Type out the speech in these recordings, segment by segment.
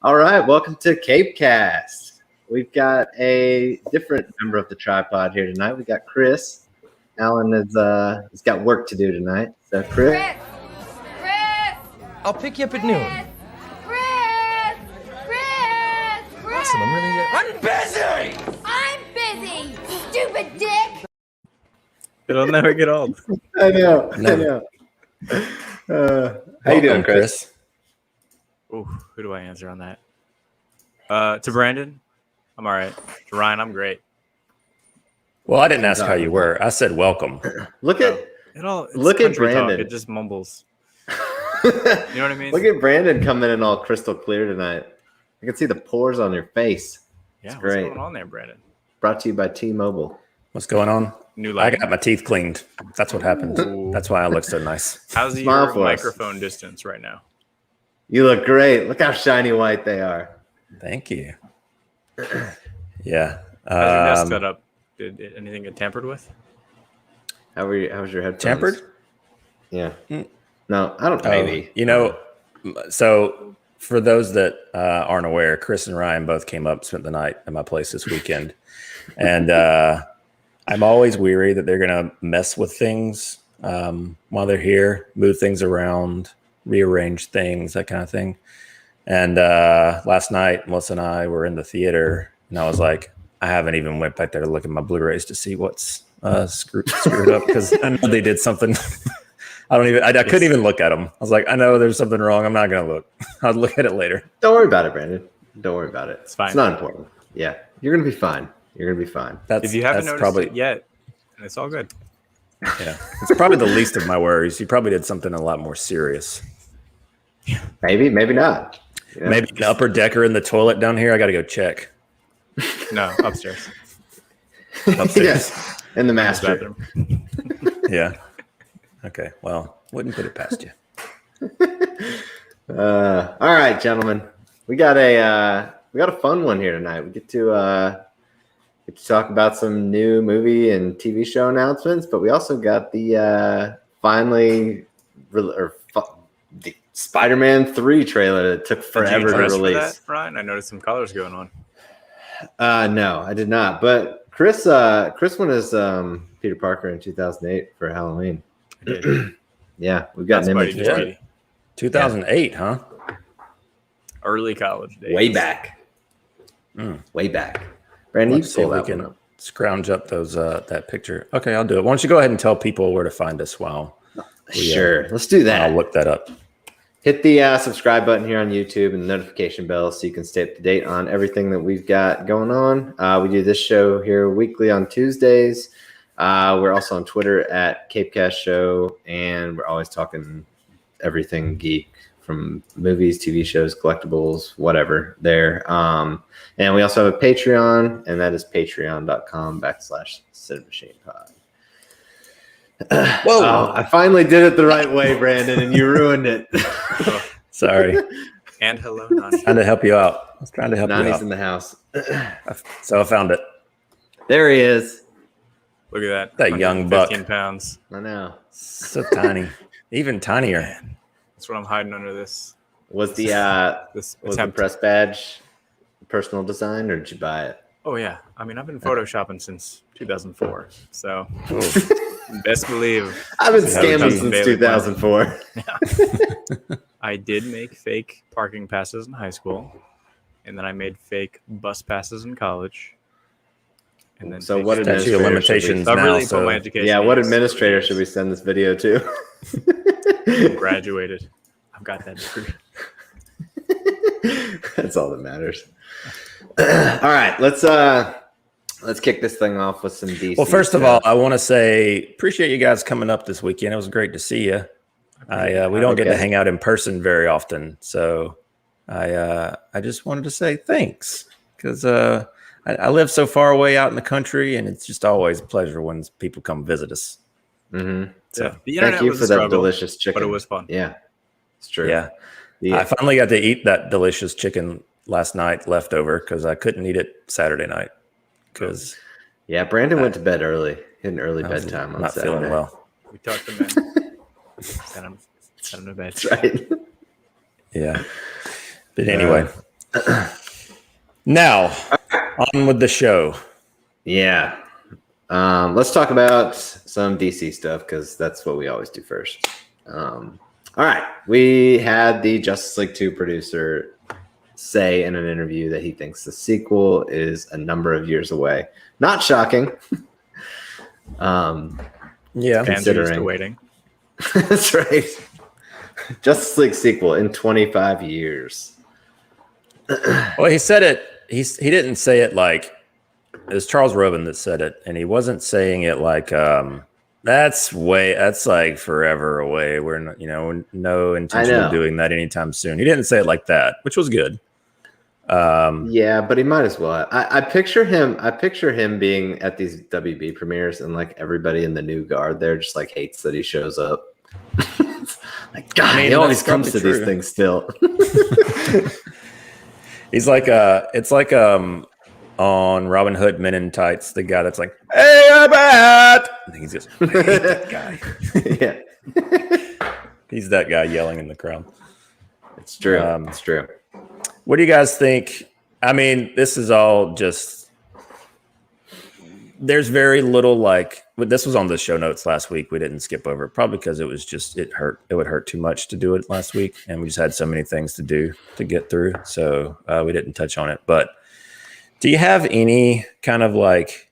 All right, welcome to Capecast. We've got a different member of the tripod here tonight. We got Chris. Alan is he's got work to do tonight. So Chris. I'll pick you up at noon. Chris! Listen, I'm busy! I'm busy, stupid dick! It'll never get old. I know. How you doing, Chris? Ooh, who do I answer on that? To Brandon, I'm all right. To Ryan, I'm great. Well, I didn't ask how you were. I said welcome. Look at Brandon. Talk. It just mumbles. You know what I mean? Look at Brandon coming in all crystal clear tonight. I can see the pores on your face. Yeah, it's great. What's going on there, Brandon? Brought to you by T-Mobile. What's going on? New light. I got my teeth cleaned. That's what happened. Ooh. That's why I look so nice. How's your microphone distance right now? You look great. Look how shiny white they are. Thank you. Yeah. How's your desk set up? Did anything get tampered with? How was your headphones? Tampered? Yeah. No, I don't. Maybe. So for those that aren't aware, Chris and Ryan both came up, spent the night at my place this weekend, and I'm always weary that they're gonna mess with things while they're here, move things around, rearrange things, that kind of thing. And last night, Melissa and I were in the theater, and I was like, I haven't even went back there to look at my Blu-rays to see what's screwed up, because I know they did something. I couldn't even look at them. I was like, I know there's something wrong. I'm not gonna look. I'll look at it later. Don't worry about it, Brandon. Don't worry about it. It's fine. It's not important. Yeah, you're gonna be fine. You're gonna be fine. If you haven't noticed it yet, it's all good. Yeah, it's probably the least of my worries. You probably did something a lot more serious. Maybe not. Yeah. Maybe an upper decker in the toilet down here. I got to go check. No, upstairs. Upstairs. Yes, in the master bathroom. Yeah. Okay. Well, wouldn't put it past you. All right, gentlemen. We got a fun one here tonight. We get to talk about some new movie and TV show announcements, but we also got the the Spider-Man 3 trailer that took forever to release. Ryan, I noticed some colors going on. No, I did not. But Chris went as Peter Parker in 2008 for Halloween. I did. Yeah, we've got an image. Yeah. 2008, huh? Early college days. Way back. Way back. Brandon, you See if we can scrounge up those that picture. Okay, I'll do it. Why don't you go ahead and tell people where to find us while Sure. Let's do that. I'll look that up. Hit the subscribe button here on YouTube and the notification bell so you can stay up to date on everything that we've got going on. We do this show here weekly on Tuesdays. We're also on Twitter at Capecast Show, and we're always talking everything geek, from movies, TV shows, collectibles, whatever there. And we also have a Patreon, and that is patreon.com/CinemAchinePod. Whoa! Oh, I finally did it the right way, Brandon, and you ruined it. Sorry. And hello, Nani. Trying to help you out. I was trying to help you Nani's out. in the house. So I found it. There he is. Look at that. That young buck. 15 pounds. I know. So tiny. Even tinier. Man, that's what I'm hiding under this. Was the This was the attempt. press badge personal design, or did you buy it? Oh yeah. I mean, I've been photoshopping since 2004. So best believe I've been So you haven't scamming done since 2004. I did make fake parking passes in high school, and then I made fake bus passes in college. And then So fake what Statute of limitations So I now. really put So my education. Yeah, what years administrator over should we years. send this video to? Graduated. I've got that degree. That's all that matters. All right, let's kick this thing off with some DC. well, first of all, I want to say appreciate you guys coming up this weekend. It was great to see you. We don't get to hang out in person very often, so I just wanted to say thanks, because I live so far away out in the country, and it's just always a pleasure when people come visit us. Mm-hmm. So the internet Thank you was for a that struggle, delicious chicken. but it was fun. Yeah, it's true. Yeah. Yeah. I finally got to eat that delicious chicken last night, leftover, because I couldn't eat it Saturday night. Because Yeah, Brandon went to bed early. He had an early I was bedtime on not Saturday. feeling well. We talked to men. Send him to bed. That's right. Yeah. But anyway, Now, on with the show. Yeah. Let's talk about some DC stuff because that's what we always do first. All right. We had the Justice League 2 producer say in an interview that he thinks the sequel is a number of years away. Not shocking. Yeah. Fans are used to waiting. That's right. Justice League sequel in 25 years. Well, he said it. He didn't say it like it was Charles Robin that said it, and he wasn't saying it like that's like forever away. We're not, no intention of doing that anytime soon. He didn't say it like that, which was good. Yeah, but he might as well. I picture him being at these WB premieres and like everybody in the new guard there just like hates that he shows up. Like, God, he always comes to these things still. He's like it's like on Robin Hood Men in Tights, the guy that's like, "Hey, I'm Bat!" I think he's just I hate that guy. Yeah. He's that guy yelling in the crowd. It's true. It's true. What do you guys think? I mean, this is all just there's very little like this was on the show notes last week. We didn't skip over it, probably because it was just it would hurt too much to do it last week, and we just had so many things to do to get through, so we didn't touch on it. But do you have any kind of like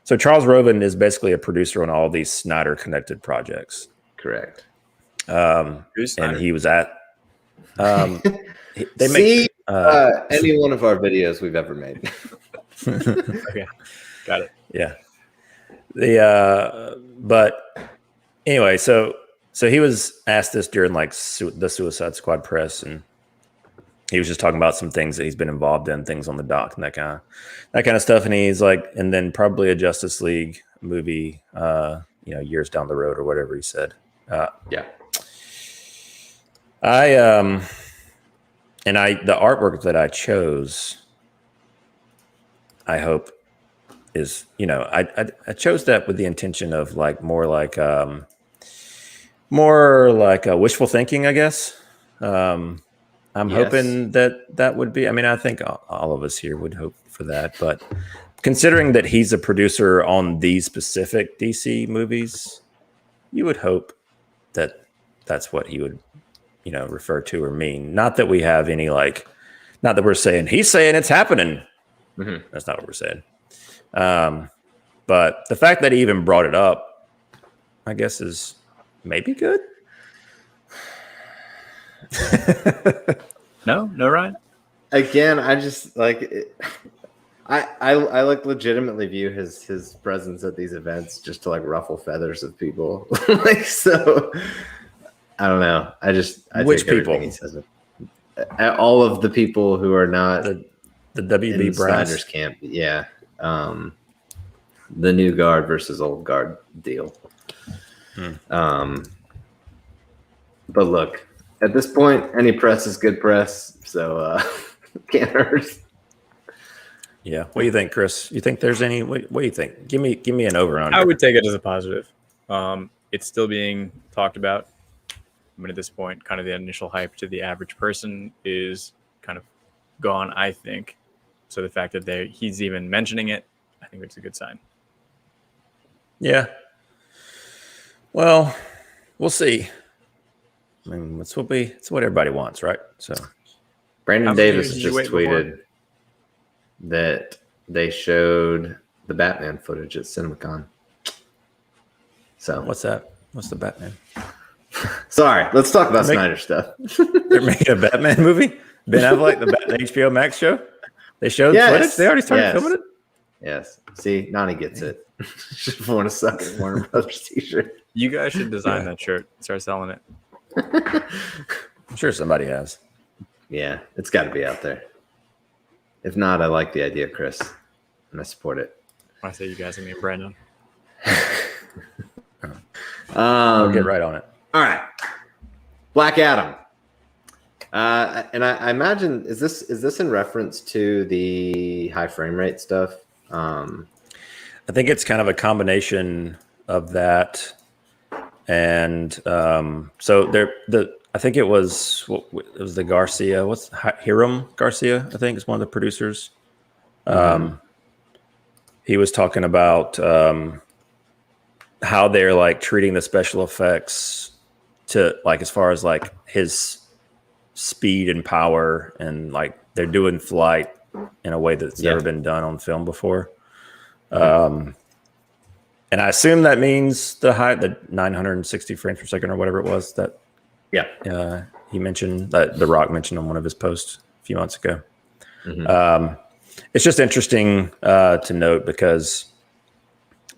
so Charles Robin is basically a producer on all these Snyder connected projects? Correct. And he was at they See make any one of our videos we've ever made. Okay, got it. Yeah. But anyway, so he was asked this during like the Suicide Squad press, and he was just talking about some things that he's been involved in, things on the dock and that kind of stuff. And he's like, and then probably a Justice League movie, years down the road or whatever he said. Yeah. The artwork that I chose, I hope is, I chose that with the intention of like more like a wishful thinking, I guess. I'm hoping that would be, I mean, I think all of us here would hope for that, but considering that he's a producer on these specific DC movies, you would hope that that's what he would, refer to or mean. Not that we have any not that we're saying he's saying it's happening. Mm-hmm. That's not what we're saying. But the fact that he even brought it up, I guess, is maybe good. No, Ryan. Again, I just like it. I like legitimately view his presence at these events just to like ruffle feathers of people. So I don't know. Which people? He says all of the people who are not the WB Snyder's camp. Yeah. The new guard versus old guard deal. But look, at this point, any press is good press, so can't hurt. Yeah. What do you think, Chris? You think there's any? What do you think? Give me an over on. I would take it as a positive. It's still being talked about. I mean, at this point, kind of the initial hype to the average person is kind of gone, I think. So the fact that he's even mentioning it, I think it's a good sign. Yeah. Well, we'll see. I mean, it's what everybody wants, right? So Brandon Davis just tweeted that they showed the Batman footage at Cinemacon. So what's that? What's the Batman? Sorry, let's talk about Snyder stuff. They're making a Batman movie? Ben Affleck, the HBO Max show? They showed footage? They already started filming it? Yes. See, Nani gets it. Just want to suck at Warner Brothers t-shirt. You guys should design that shirt. Start selling it. I'm sure somebody has. Yeah, it's got to be out there. If not, I like the idea, Chris, and I support it. When I say you guys, I mean Brandon. I'll get right on it. All right, Black Adam. And I imagine is this in reference to the high frame rate stuff? I think it's kind of a combination of that, and so I I think it was the Garcia. What's Hiram Garcia? I think is one of the producers. He was talking about how they're like treating the special effects to like as far as like his speed and power, and like they're doing flight in a way that's never been done on film before. And I assume that means the 960 frames per second or whatever it was that he mentioned, that The Rock mentioned on one of his posts a few months ago. It's just interesting to note because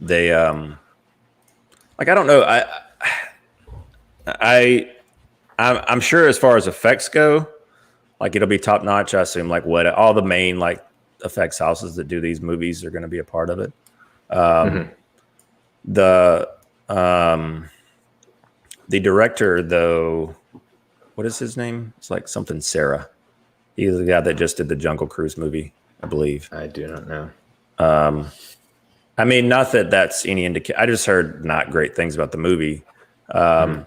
they like, I don't know, I'm sure as far as effects go, like it'll be top notch. I assume like what all the main like effects houses that do these movies are going to be a part of it. The director, though, what is his name? It's like something Sarah. He's the guy that just did the Jungle Cruise movie, I believe. I do not know. I mean, not that that's any indication. I just heard not great things about the movie, and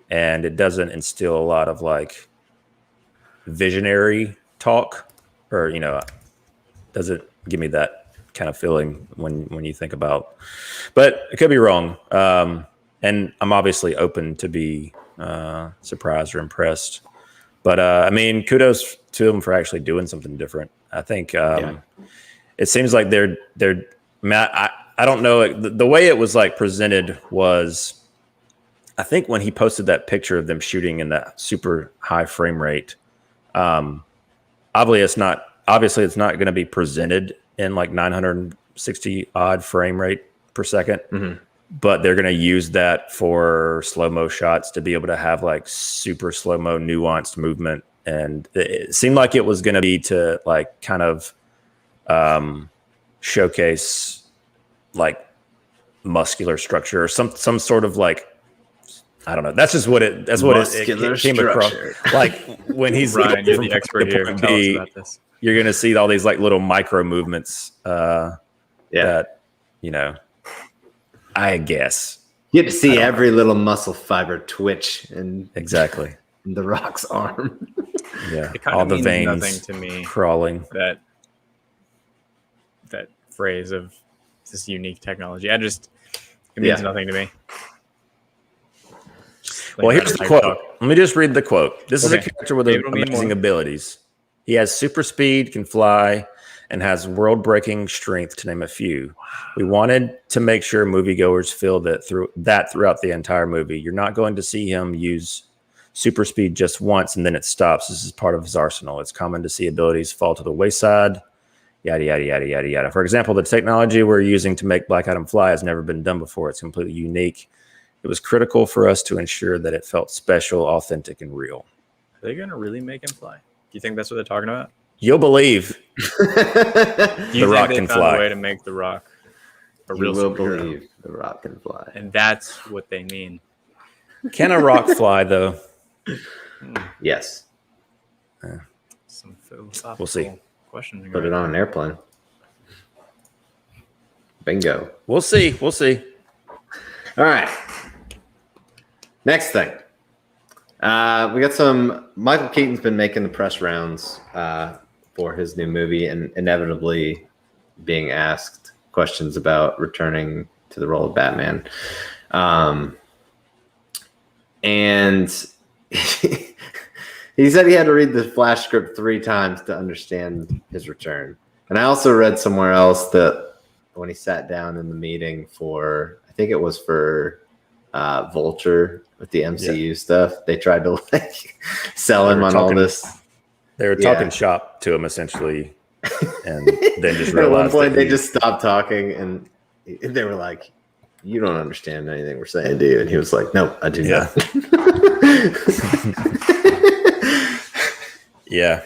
it doesn't instill a lot of like visionary talk, or doesn't give me that kind of feeling when you think about. But it could be wrong, and I'm obviously open to be surprised or impressed. But I mean, kudos to them for actually doing something different. I think it seems like they're. I don't know, the way it was like presented was, I think when he posted that picture of them shooting in that super high frame rate, obviously it's not going to be presented in like 960 odd frame rate per second, but they're going to use that for slow-mo shots to be able to have like super slow-mo nuanced movement. And it seemed like it was going to be to like kind of showcase like muscular structure or some sort of like, I don't know. That's just what it came across. Like when he's Ryan, you're the expert here. Tell us about this. You're going to see all these like little micro movements that, I guess. You get to see every little muscle fiber twitch and exactly in The Rock's arm. Yeah. It kind all of the means veins nothing to me. crawling. That phrase of this unique technology. It means nothing to me. Well, here's the quote. Let me just read the quote. This is a character with amazing abilities. He has super speed, can fly, and has world-breaking strength, to name a few. We wanted to make sure moviegoers feel that throughout the entire movie. You're not going to see him use super speed just once and then it stops. This is part of his arsenal. It's common to see abilities fall to the wayside. Yada, yada, yada, yada, yada. For example, the technology we're using to make Black Adam fly has never been done before. It's completely unique. It was critical for us to ensure that it felt special, authentic, and real. Are they going to really make him fly? Do you think that's what they're talking about? You'll believe The Rock can fly. A way to make The Rock a real You will superhero. believe The Rock can fly. And that's what they mean. Can a rock fly, though? Yes. Some philosophical We'll see. questions. Put it on an airplane. Bingo. We'll see. We'll see. All right. Next thing. We got some. Michael Keaton's been making the press rounds for his new movie and inevitably being asked questions about returning to the role of Batman. And he said he had to read the Flash script 3 times to understand his return. And I also read somewhere else that when he sat down in the meeting for, I think it was for Vulture with the MCU stuff, they tried to like sell him on all this. They were talking shop to him essentially, and then just realized at one point they just stopped talking and they were like, "You don't understand anything we're saying, do you?" And he was like, "No, I do not." Yeah.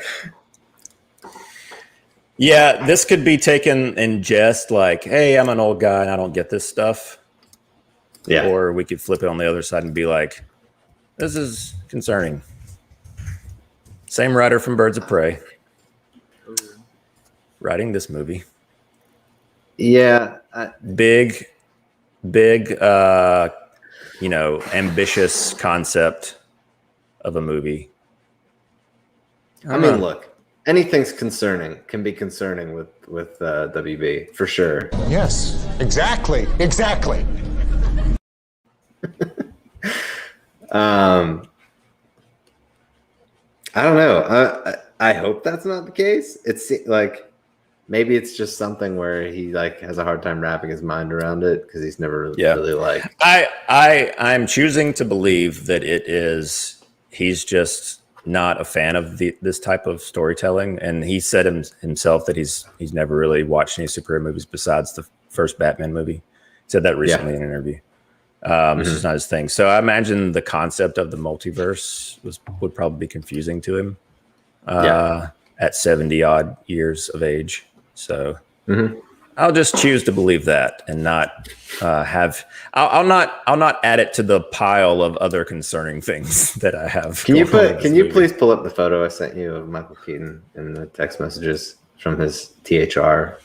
Yeah, this could be taken in jest, like, hey, I'm an old guy and I don't get this stuff. Yeah. Or we could flip it on the other side and be like, this is concerning. Same writer from Birds of Prey writing this movie. Yeah. Big, ambitious concept of a movie. I mean, look, anything's concerning can be concerning with WB for sure. Yes, exactly. I don't know. I hope that's not the case. It's like maybe it's just something where he like has a hard time wrapping his mind around it because he's never really like. I'm choosing to believe that he's just not a fan of this type of storytelling, and he said himself that he's never really watched any superhero movies besides the first Batman movie. He said that recently in an interview. It's just not his thing. So I imagine the concept of the multiverse would probably be confusing to him at 70 odd years of age. So I'll just choose to believe that and not I'll not add it to the pile of other concerning things that I have. Can you please pull up the photo I sent you of Michael Keaton in the text messages from his THR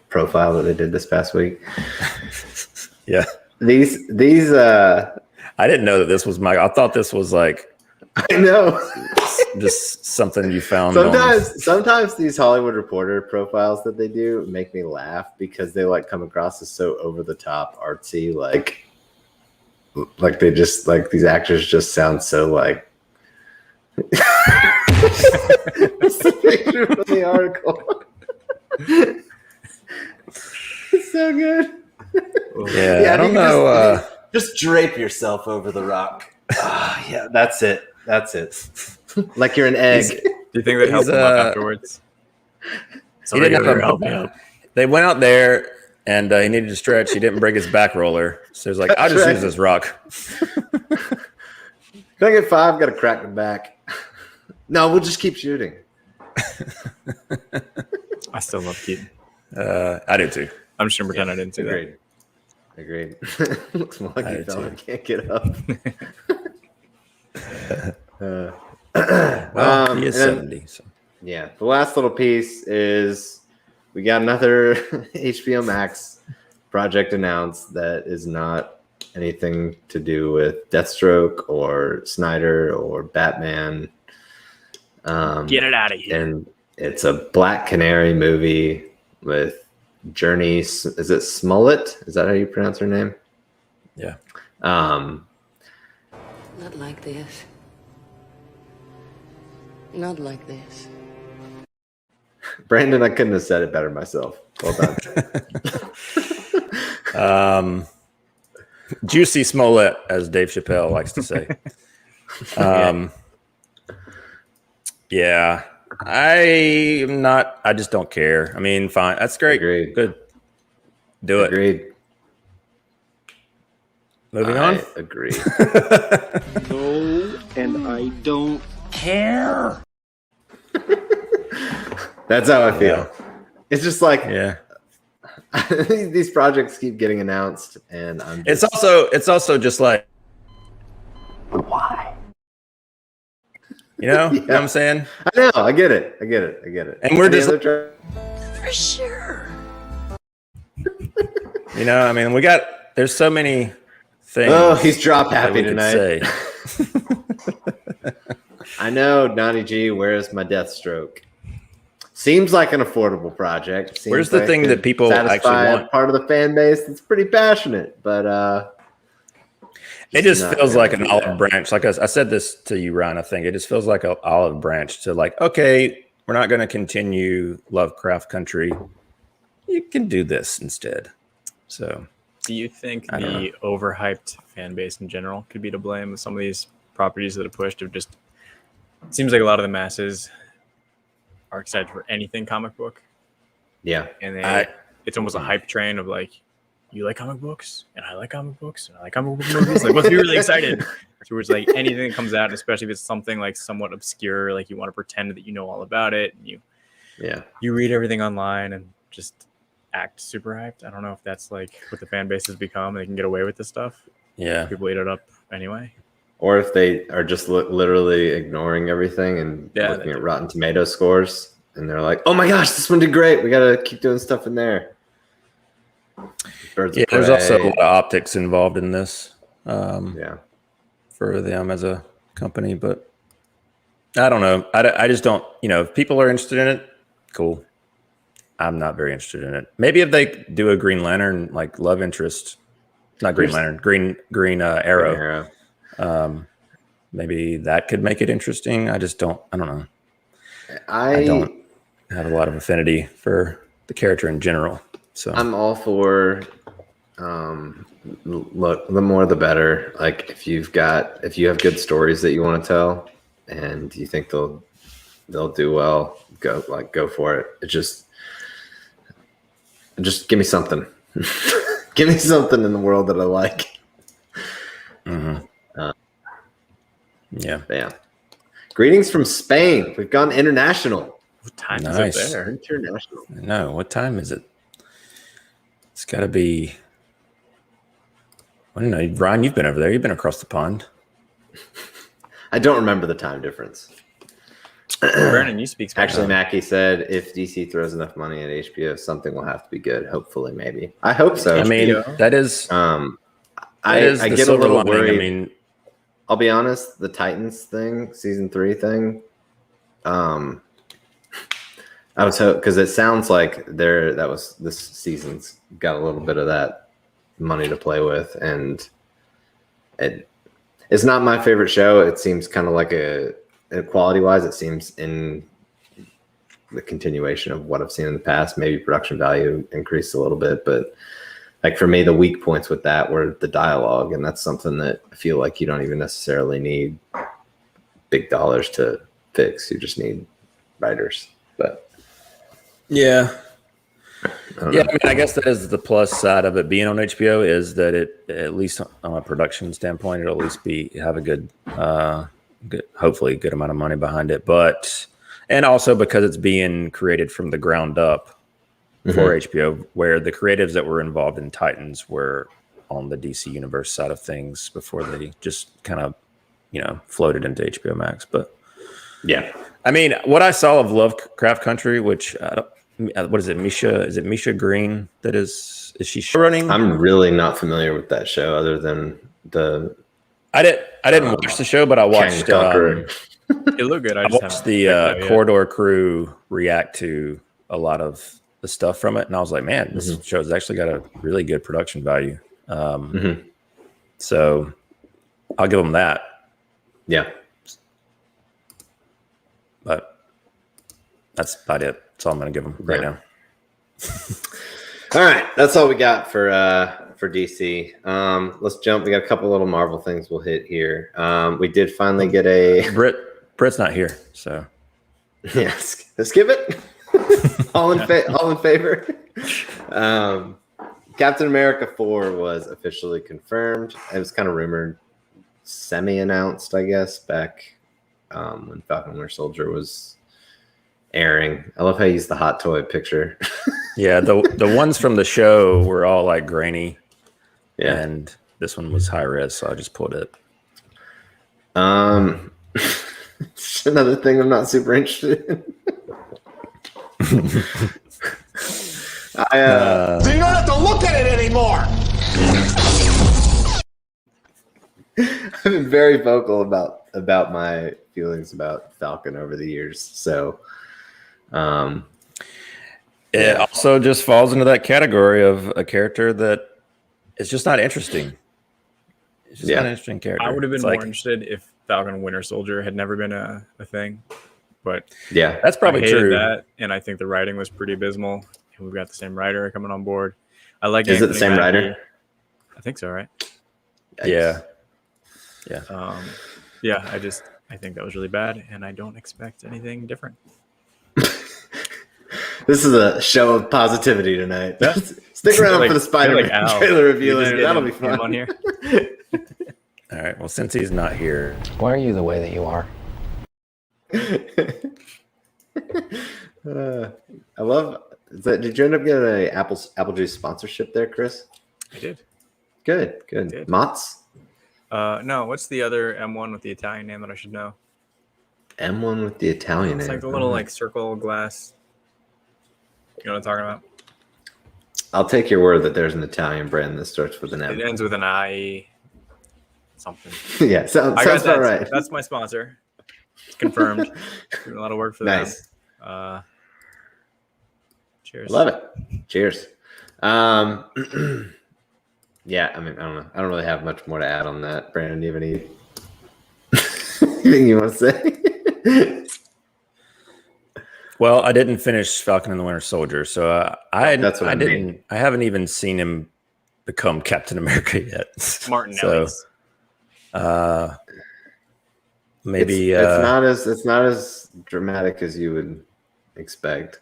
profile that they did this past week? Yeah. These I didn't know that this was I thought this was like, I know, just something you found. Sometimes these Hollywood Reporter profiles that they do make me laugh because they like come across as so over the top artsy, like they just like these actors just sound so like. It's the picture from the article. It's so good. Yeah, I don't know. Just drape yourself over the rock. Yeah, that's it. Like you're an egg. Do you think that helped him up afterwards? Somebody help me out. They went out there and he needed to stretch. He didn't break his back roller. So he's like, I'll just use this rock. Can I get 5? Got to crack the back. No, we'll just keep shooting. I still love Keaton. I do too. I'm just going to pretend I didn't see that. Agreed. Looks more like you fella can't get up. Well, he is 70. So. Yeah. The last little piece is we got another HBO Max project announced that is not anything to do with Deathstroke or Snyder or Batman. Get it out of here. And it's a Black Canary movie with Journey. Is it Smollett? Is that how you pronounce her name? Yeah. Not like this. Not like this. Brandon, I couldn't have said it better myself. Well done. Juicy Smollett, as Dave Chappelle likes to say. Yeah. I just don't care. I mean, fine. That's great. Agreed. Good. Do it. Agreed. Moving on. Agree. No, and I don't care. That's how I feel. Yeah. It's just like Yeah. these projects keep getting announced, and I'm. It's also just like, Why? you know what I'm saying? I know. I get it. And we're just, For sure. you know, I mean, there's so many things. Oh, he's drop that happy we could tonight. say. I know, Donnie G. Where's my Deathstroke? Seems like an affordable project. Seems Where's the like thing it that people satisfy actually want? Part of the fan base that's pretty passionate, but It just not feels gonna like an do olive that. branch. Like I said this to you, Ryan. I think it just feels like an olive branch to like, okay, we're not going to continue Lovecraft Country. You can do this instead. So, Do you think I don't the overhyped fan base in general could be to blame with some of these properties that are pushed? Of just, it seems like a lot of the masses are excited for anything comic book, Yeah. and it's almost a hype train of like, you like comic books, and I like comic books, and I like comic book movies. Like, let's be really excited. So it's like anything that comes out, especially if it's something like somewhat obscure, like you want to pretend that you know all about it, and you read everything online and just act super hyped. I don't know if that's like what the fan base has become. They can get away with this stuff. yeah. People eat it up anyway. Or if they are just literally ignoring everything and looking at Rotten Tomato scores, and they're like, "Oh my gosh, this one did great. We gotta keep doing stuff in there." There's also a lot of optics involved in this. Yeah. For them as a company, but I don't know. I just don't, if people are interested in it, cool. I'm not very interested in it. Maybe if they do a Green Lantern, like love interest, not Green Lantern, Green Arrow. Maybe that could make it interesting. I don't know. I don't have a lot of affinity for the character in general. So I'm all for look, the more the better. Like if you have good stories that you want to tell and you think they'll do well, go for it. It just give me something. Give me something in the world that I like. Yeah. Greetings from Spain. We've gone international. What time Nice. is it there? International. No, what time is it? It's got to be. I don't know, Ryan. You've been over there. You've been across the pond. I don't remember the time difference. Brandon, you speak Spanish. Actually, Mackie said if DC throws enough money at HBO, something will have to be good. Hopefully, maybe. I hope so. I mean, that is. I get a little worried. I mean, I'll be honest. The Titans thing, season 3 thing. I was hoping because it sounds like this season's got a little bit of that money to play with, and it's not my favorite show. It seems kind of like quality wise, it seems in the continuation of what I've seen in the past. Maybe production value increased a little bit, but like for me, the weak points with that were the dialogue, and that's something that I feel like you don't even necessarily need big dollars to fix. You just need writers. But yeah. I mean, I guess that is the plus side of it being on HBO is that it, at least on a production standpoint, it'll at least have a good, hopefully a good amount of money behind it. But, and also because it's being created from the ground up for HBO, where the creatives that were involved in Titans were on the DC Universe side of things before they just kind of, floated into HBO Max. But yeah, I mean, what I saw of Lovecraft Country, which what is it, Misha? Is it Misha Green that is she running? I'm really not familiar with that show other than I didn't watch the show, but I watched it looked good. I watched the Corridor crew react to a lot of the stuff from it, and I was like, man, this show's actually got a really good production value. So I'll give them that. Yeah. But that's about it. That's all I'm going to give them right now. All right, that's all we got for DC. Let's jump. We got a couple little Marvel things we'll hit here. We did finally get a Britt's not here, so yes. Skip it. all in favor. Captain America 4 was officially confirmed. It was kind of rumored, semi-announced, I guess, back when Falcon Winter Soldier was airing. I love how you use the hot toy picture. Yeah, the ones from the show were all like grainy. Yeah. And this one was high res, so I just pulled it. It's another thing I'm not super interested in. So you don't have to look at it anymore. I've been very vocal about my feelings about Falcon over the years. So it also just falls into that category of a character that is just not interesting. It's just not an interesting character. I would have been more interested if Falcon Winter Soldier had never been a thing. But yeah, that's probably I hated true. That, and I think the writing was pretty abysmal. And we've got the same writer coming on board. I like. Is it the same writer? I think so, right? Yeah. I think that was really bad, and I don't expect anything different. This is a show of positivity tonight. Yeah. Stick around for the Spider-Man trailer review later. That'll be fun. On here. All right. Well, since he's not here, Why are you the way that you are? I love that. Did you end up getting a apple juice sponsorship there, Chris? I did. Good. Mott's? No. What's the other M1 with the Italian name that I should know? M1 with the Italian It's name. like the little circle glass. You know what I'm talking about? I'll take your word that there's an Italian brand that starts with an M. It ends with an I. something. Yeah, sounds that. about right. That's my sponsor. It's confirmed. Doing a lot of work for Nice. them. Cheers. Love it. Cheers. Yeah, I mean, I don't know. I don't really have much more to add on that. Brandon, do you have anything you want to say? Well, I didn't finish Falcon and the Winter Soldier, so I haven't even seen him become Captain America yet. Martinelli's. So, maybe it's not as dramatic as you would expect.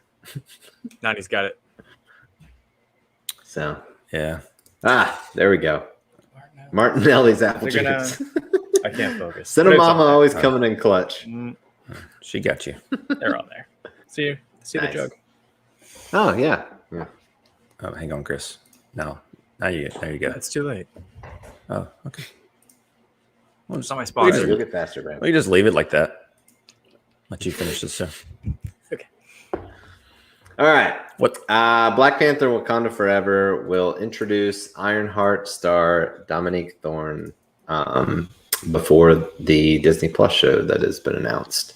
Now he's got it. So yeah. There we go. Martinelli's apple juice. I can't focus. Cinemama always coming in clutch. She got you. They're on there. See Nice. the jug. Oh yeah. Oh, hang on, Chris. No, there you go. It's too late. Oh, okay. Well, it's not my You'll sponsor. get faster, Brandon. We can just leave it like that. Let you finish this stuff. Okay. All right. What? Black Panther Wakanda Forever will introduce Ironheart star Dominique Thorne before the Disney Plus show that has been announced.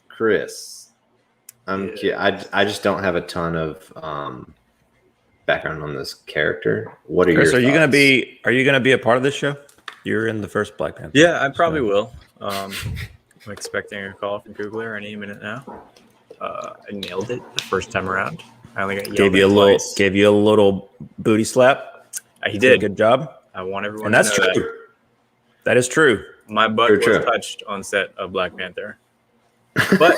Chris, I just don't have a ton of background on this character. What are Chris, your are you thoughts? gonna be a part of this show? You're in the first Black Panther. Yeah, I probably will. I'm expecting a call from Googler any minute now. I nailed it the first time around. I only got Gave you a little booty slap. He did. Good job. I want everyone And to that's know true. that. That is true. My butt was touched on set of Black Panther. But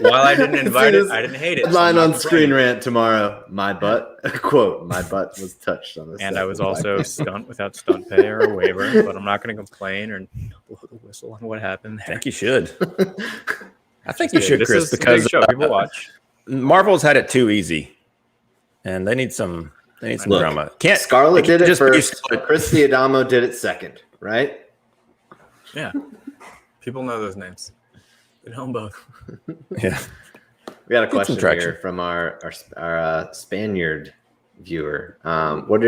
while I didn't invite it, I didn't hate it. Line on Screen Rant tomorrow. My butt, quote, my butt was touched on this. And I was also stunt without stunt pay or a waiver, but I'm not going to complain or blow the whistle on what happened I there. think you should. I think you should, This Chris, is a because big show people watch. Marvel's had it too easy, and they need some Look, drama. Scarlett did it just first. Christy Adamo did it second, right? Yeah. People know those names. They know them both. Yeah. We got a question traction. here from our Spaniard viewer. What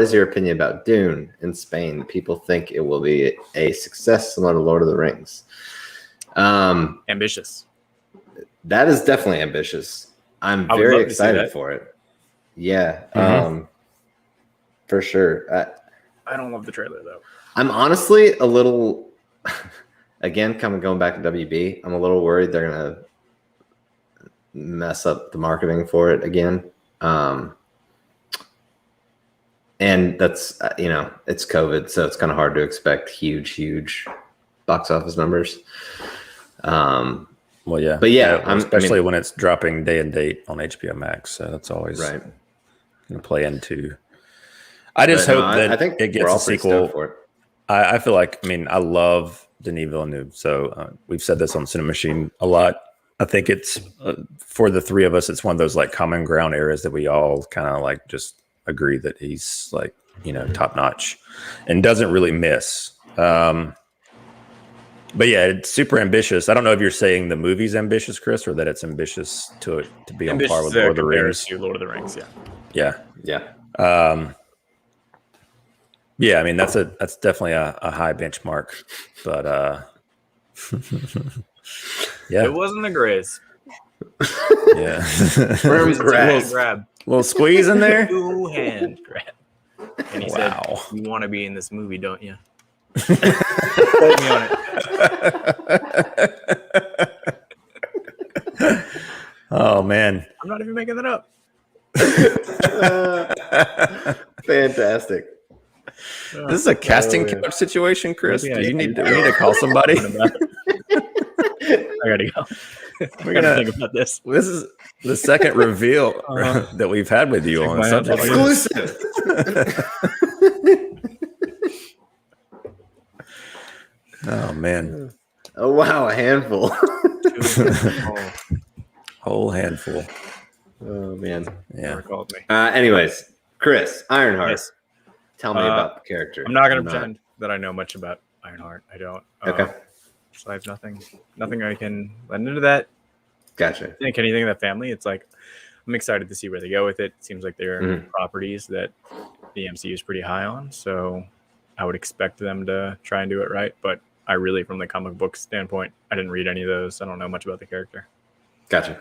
is your opinion about Dune in Spain? People think it will be a success similar to Lord of the Rings. Ambitious. That is definitely ambitious. I'm I would very love to see excited that. for it. Yeah, for sure. I don't love the trailer though. I'm honestly a little, again, going back to WB. I'm a little worried they're gonna mess up the marketing for it again. And that's it's COVID, so it's kind of hard to expect huge box office numbers. Well, yeah, but yeah, especially when it's dropping day and date on HBO Max, so that's always right. Going to play into. I just hope that I think it gets we're all a pretty sequel. stoked for it. I feel like, I love Denis Villeneuve, so we've said this on CineMachine a lot. I think it's for the three of us, it's one of those like common ground areas that we all kind of like just agree that he's like top notch and doesn't really miss. But yeah, it's super ambitious. I don't know if you're saying the movie's ambitious, Chris, or that it's ambitious to be on par with Lord of the Rings. Lord of the Rings, Yeah. Yeah, that's definitely a high benchmark, but yeah, it wasn't a graze. Yeah, Where was Grab, little squeeze in there, two-hand grab, and he said, "You want to be in this movie, don't you?" Quote me on it. Oh man, I'm not even making that up. Fantastic. This is a casting couch situation, Chris. Do we need to call somebody? I gotta go. We're gonna think about this. This is the second reveal that we've had with you on the subject. Exclusive. Oh man. Oh wow, a handful. Whole handful. Oh man. Yeah. Never called me. Anyways, Chris, Ironheart. Yes. Tell me about the character. I'm not gonna pretend that I know much about Ironheart. I don't. Okay. So I have nothing I can lend into that. Gotcha. I think anything in that family, it's like I'm excited to see where they go with it. It seems like they're properties that the MCU is pretty high on. So I would expect them to try and do it right. But I really, from the comic book standpoint, I didn't read any of those. I don't know much about the character. Gotcha.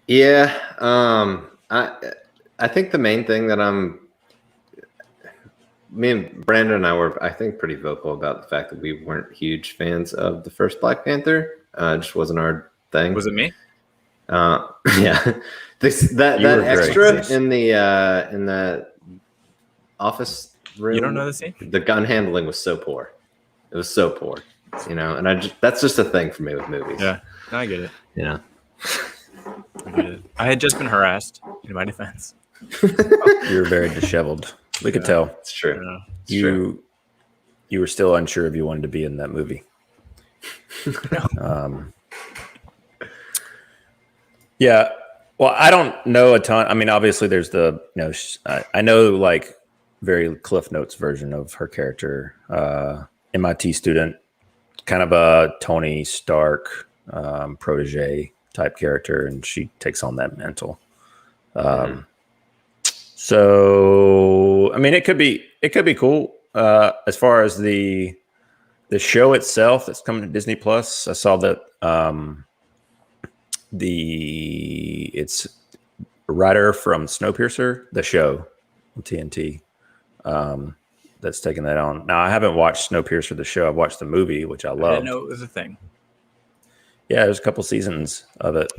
Yeah. I think the main thing that me and Brandon and I were, I think, pretty vocal about the fact that we weren't huge fans of the first Black Panther. It just wasn't our thing. Was it me? Yeah. that extra in the office room. You don't know the scene? The gun handling was so poor. It was so poor, and that's just a thing for me with movies. Yeah, I get it. Yeah. I get it. I had just been harassed, in my defense. You were very disheveled. We could tell. It's true. Yeah. It's true. You were still unsure if you wanted to be in that movie. Yeah. Well, I don't know a ton. I mean, obviously, there's I know like very Cliff Notes version of her character, MIT student, kind of a Tony Stark protege type character, and she takes on that mantle. So, I mean, it could be cool. As far as the show itself that's coming to Disney Plus, I saw that it's a writer from Snowpiercer, the show on TNT, that's taking that on. Now, I haven't watched Snowpiercer, the show. I've watched the movie, which I love. I didn't know it was a thing. Yeah, there's a couple seasons of it.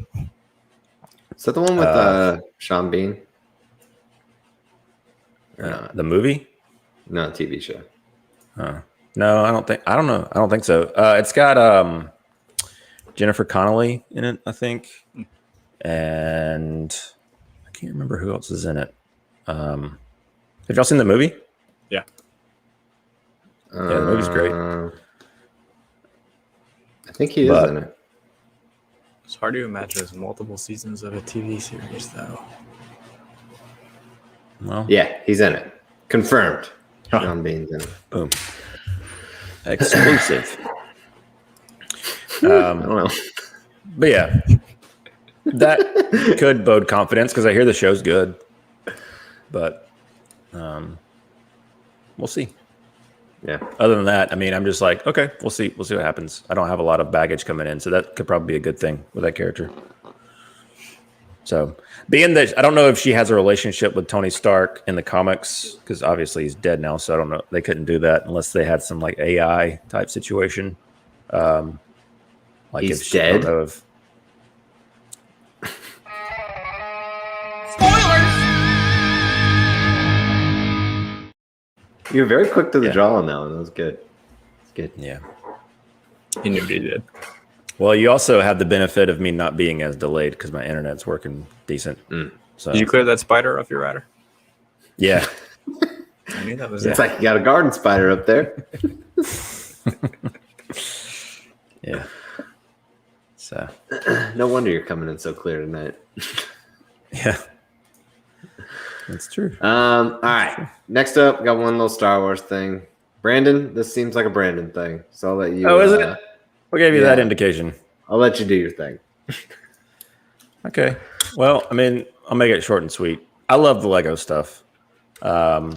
Is that the one with Sean Bean? Or not? The movie? No, TV show. No, I don't know. I don't think so. It's got Jennifer Connelly in it, I think. And I can't remember who else is in it. Have y'all seen the movie? Yeah. Yeah, the movie's great. I think he is in it. It's hard to imagine there's multiple seasons of a TV series, though. Well, Yeah, he's in it. Confirmed. Sean Bean's in it. boom. Exclusive. I don't know. But yeah, that could bode confidence because I hear the show's good. But we'll see. Yeah. Other than that, I mean, I'm just like, okay, we'll see. We'll see what happens. I don't have a lot of baggage coming in, so that could probably be a good thing with that character. So, being that I don't know if she has a relationship with Tony Stark in the comics, because obviously he's dead now, so I don't know. They couldn't do that unless they had some like AI type situation. Like He's if she, I dead? don't know if, You're very quick to the draw on that one. That was good. It's good. yeah. He knew what he did. Well, you also have the benefit of me not being as delayed because my internet's working decent. So Did you clear that spider off your router? yeah. I knew that was It's it. like you got a garden spider up there. Yeah. So No wonder you're coming in so clear tonight. yeah. That's true. All right. Next up, got one little Star Wars thing. Brandon, this seems like a Brandon thing, so I'll let you. Oh, is it? What gave you that indication? I'll let you do your thing. Okay. Well, I mean, I'll make it short and sweet. I love the Lego stuff. I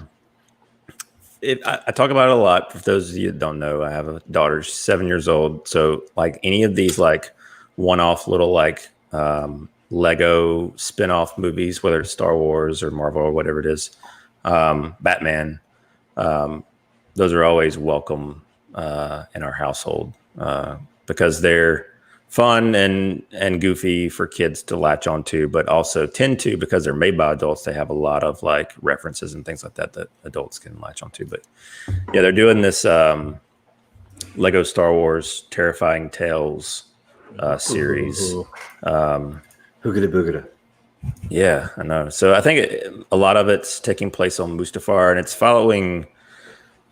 talk about it a lot. For those of you that don't know, I have a daughter, she's 7 years old. So, like any of these, like one-off little like Lego spin-off movies, whether it's Star Wars or Marvel or whatever it is, Batman, those are always welcome in our household because they're fun and goofy for kids to latch onto, but also tend to, because they're made by adults, they have a lot of like references and things like that that adults can latch onto. But yeah, they're doing this Lego Star Wars Terrifying Tales series. Hoogada boogada. Yeah, I know. So I think a lot of it's taking place on Mustafar, and it's following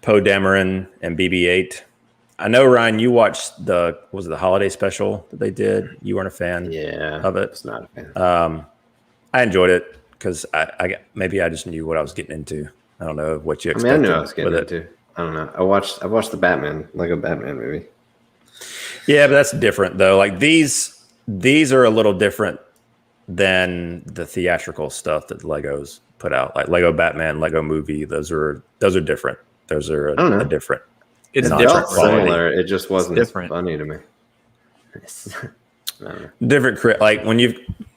Poe Dameron and BB-8. I know, Ryan, you watched the holiday special that they did. You weren't a fan of it. I was not a fan. I enjoyed it because I just knew what I was getting into. I don't know what you I expected. knew I was getting with into. I don't know. I watched the Lego Batman movie. Yeah, but that's different though. Like these are a little different than the theatrical stuff that Lego's put out, like Lego Batman, Lego Movie. Those are different. Those are I don't know. a different. It's Not different. felt similar. It just wasn't different. funny to me. I don't know. Different, like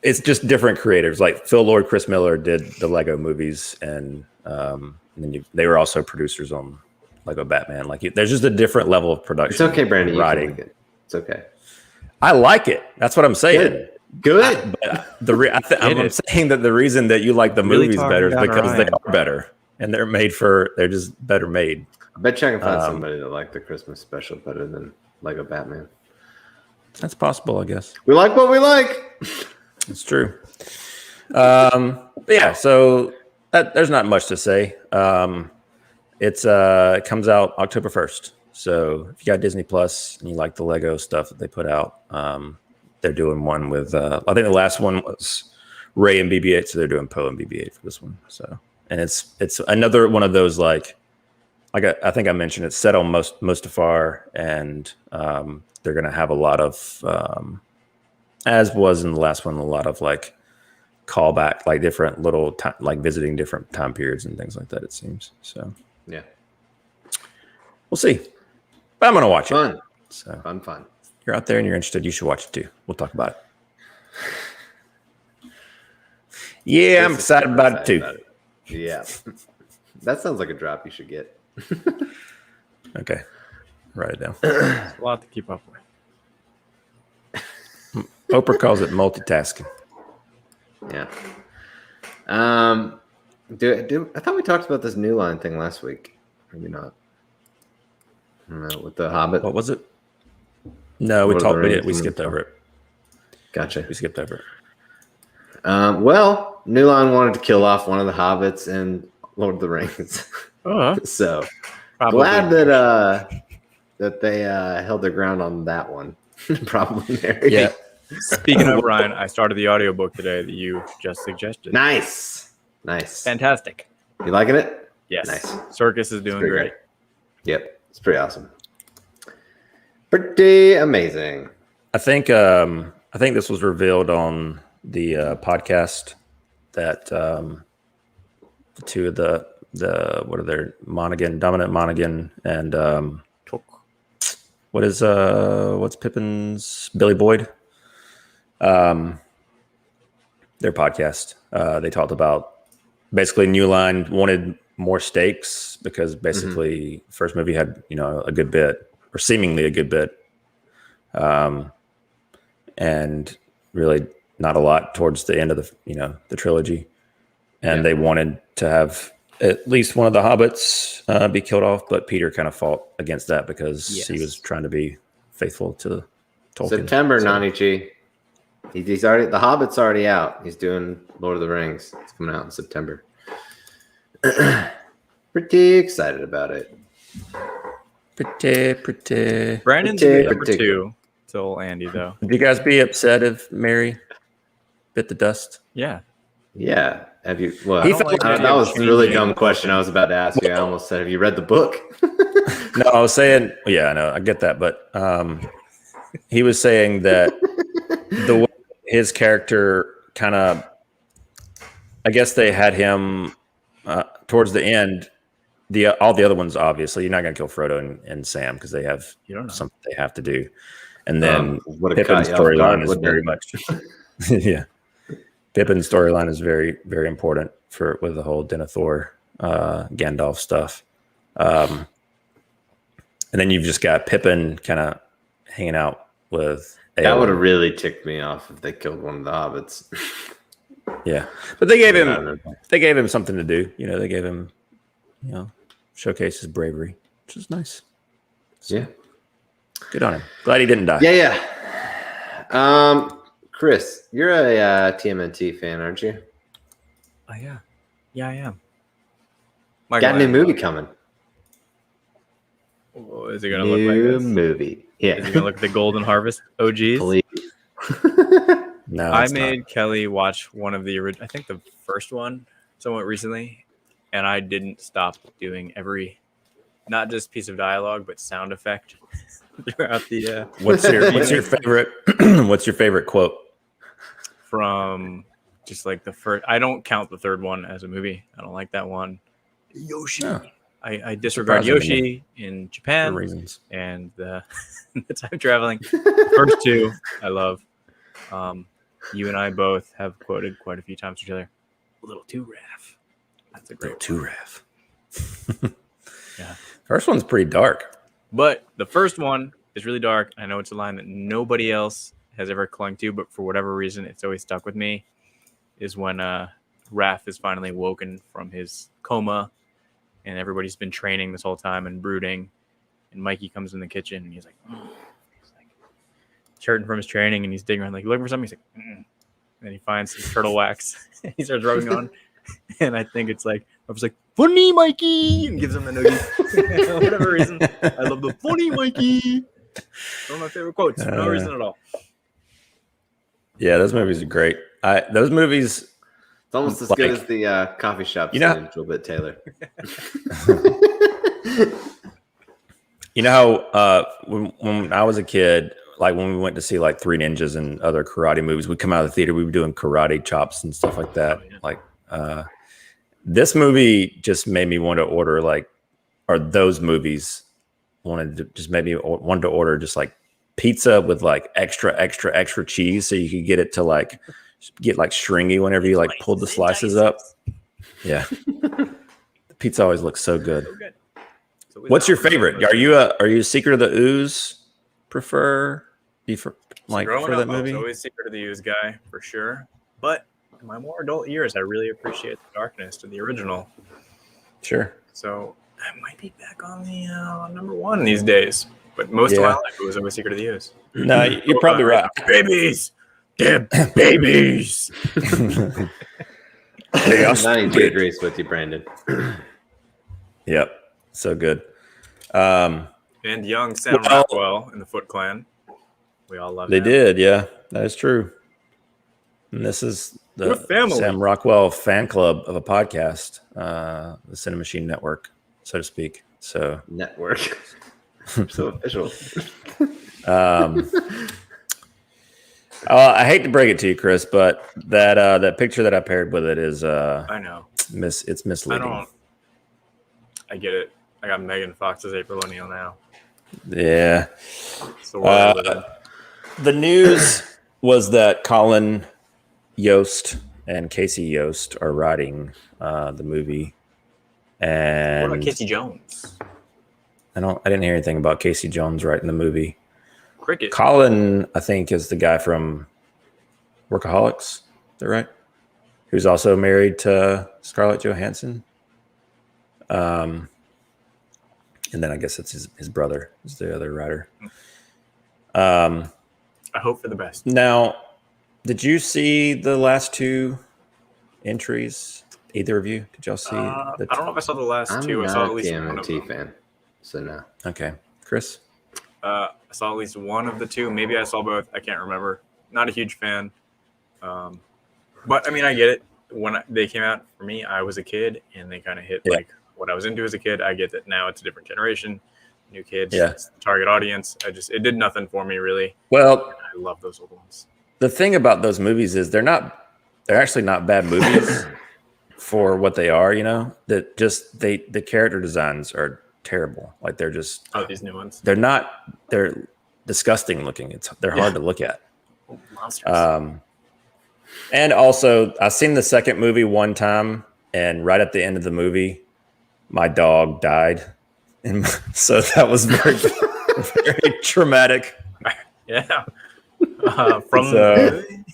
it's just different creators. Like Phil Lord, Chris Miller did the Lego movies, and then they were also producers on Lego Batman. Like there's just a different level of production. It's okay, Brandon. You can writing. like it. It's okay. I like it. That's what I'm saying. Good. I'm saying that the reason that you like the Really movies talking better is down because they Ryan. are better, and they're just better made. I bet you I can find somebody that liked the Christmas special better than Lego Batman. That's possible, I guess. We like what we like. It's true. But yeah, so there's not much to say. It comes out October 1st. So if you got Disney Plus and you like the Lego stuff that they put out, they're doing one with I think the last one was Ray and BB-8, so they're doing Poe and BB-8 for this one. So, and it's another one of those like I think I mentioned, it's set on Mustafar, and they're going to have a lot of, as was in the last one, a lot of like callback, like different little like visiting different time periods and things like that. It seems so. Yeah, we'll see. But I'm going to watch it. Fun. So Fun. you're out there and you're interested, you should watch it too. We'll talk about it. Yeah, I'm excited about it too. Yeah, that sounds like a drop you should get. Okay, write it down. It's a lot to keep up with. Oprah calls it multitasking. Yeah. I thought we talked about this New Line thing last week. Maybe not. I don't know, with the Hobbit. What was it? No, we skipped over it. Gotcha. We skipped over it. Well, New Line wanted to kill off one of the Hobbits in Lord of the Rings. So Probably. glad that they held their ground on that one. Probably Mary. Yeah. Speaking of Ryan, I started the audiobook today that you just suggested. Nice. Fantastic. You liking it? Yes. Nice. Circus is doing pretty great. good. Yep. It's pretty awesome. Pretty amazing. I think this was revealed on the podcast that the two of the what are their Dominant Monaghan and what's Pippin's Billy Boyd, their podcast, they talked about basically New Line wanted more stakes because basically first movie had a good bit, or seemingly a good bit, and really not a lot towards the end of the trilogy, and they wanted to have at least one of the hobbits be killed off, but Peter kind of fought against that because he was trying to be faithful to Tolkien. September, Nanichi. He's already, the Hobbit's already out. He's doing Lord of the Rings. It's coming out in September. Pretty excited about it. Pretty. Brandon's number 2 till Andy, though. Would you guys be upset if Mary bit the dust? Yeah. Yeah. Have you? Well, like that was a really dumb question I was about to ask you. I almost said, have you read the book? No, I was saying, yeah, I know, I get that, but he was saying that the way his character kind of, I guess they had him towards the end. All the other ones, obviously, you're not going to kill Frodo and Sam because they have something they have to do, and then Pippin's storyline is very much, yeah. Pippin's storyline is very, very important with the whole Denethor, Gandalf stuff. And then you've just got Pippin kind of hanging out with Eowyn. That would have really ticked me off if they killed one of the hobbits. Yeah, but they gave him something to do. They gave him, showcase his bravery, which is nice. So, yeah, good on him. Glad he didn't die. Yeah. Chris, you're a TMNT fan, aren't you? Yeah, I am. Got a new movie coming. Oh, is it going to look like this? New movie. Yeah. Is it going to look at the Golden Harvest OGs? Please. No, I made Kelly watch one of the original, I think the first one somewhat recently, and I didn't stop doing every, not just piece of dialogue, but sound effect throughout the. What's your favorite? What's your favorite quote from just like the first. I don't count the third one as a movie. I don't like that one. Yoshi. No. I disregard Surprising to Yoshi in Japan for reasons. and the time traveling. The first two I love. You and I both have quoted quite a few times to each other. A little too Raph. That's a great Too Raph. Yeah. First one's pretty dark. But the first one is really dark. I know it's a line that nobody else has ever clung to, but for whatever reason, it's always stuck with me. Is when Raph is finally woken from his coma, and everybody's been training this whole time and brooding. And Mikey comes in the kitchen, and he's like, hurting from his training, and he's digging around, like, looking for something. He's like, And then he finds some turtle wax, and he starts rubbing on. And I think it's like, I was like, funny Mikey, and gives him the noogie. For whatever reason, I love the funny Mikey. One of my favorite quotes for no reason at all. Yeah, those movies are great. Those movies. It's almost as good as the coffee shop scene, a little bit, Taylor. You know how when I was a kid, like when we went to see like Three Ninjas and other karate movies, we'd come out of the theater, we were doing karate chops and stuff like that. Oh, yeah. Like this movie just made me want to order those movies wanted to order just like pizza with like extra cheese, so you could get it to get stringy whenever you like pulled the slices up. Yeah, the pizza always looks so good. What's your favorite? Are you a Secret of the Ooze prefer? For that movie? I was always Secret of the Ooze guy for sure. But in my more adult years, I really appreciate the darkness of the original. Sure. So I might be back on the number one these days. But most of my life, it was always Secret of the Ooze. No, you're probably right. Babies! Damn babies! I do agree with you, Brandon. Yep. So good. And young Sam Rockwell in the Foot Clan. We all love They did, yeah. That is true. And this is the Sam Rockwell fan club of a podcast, the CineMachine Network, so to speak. So network. So official. I hate to break it to you, Chris, but that picture that I paired with it is I know. It's misleading. I get it. I got Megan Fox's April O'Neil now. Yeah. So the news was that Colin Yost and Casey Yost are writing the movie. And what about Casey Jones? I didn't hear anything about Casey Jones writing the movie. Cricket. Colin, I think, is the guy from Workaholics. Is that right? Who's also married to Scarlett Johansson. And then I guess it's his brother is the other writer. I hope for the best. Now, did you see the last two entries? Either of you? Did y'all see? I don't know if I saw the last two. I saw at least one of them. I'm not a TMNT fan, so no. Okay. Chris? I saw at least one of the two. Maybe I saw both. I can't remember. Not a huge fan. But, I mean, I get it. When they came out, for me, I was a kid, and they kind of hit like what I was into as a kid. I get that now it's a different generation, new kids, it's the target audience. It did nothing for me, really. Well, I love those old ones. The thing about those movies is they're actually not bad movies for what they are, you know? That just the character designs are terrible. Like they're just these new ones. They're disgusting looking. They're hard to look at. Monsters. And also I've seen the second movie one time, and right at the end of the movie, my dog died. And so that was very, very traumatic. Yeah. From the movie?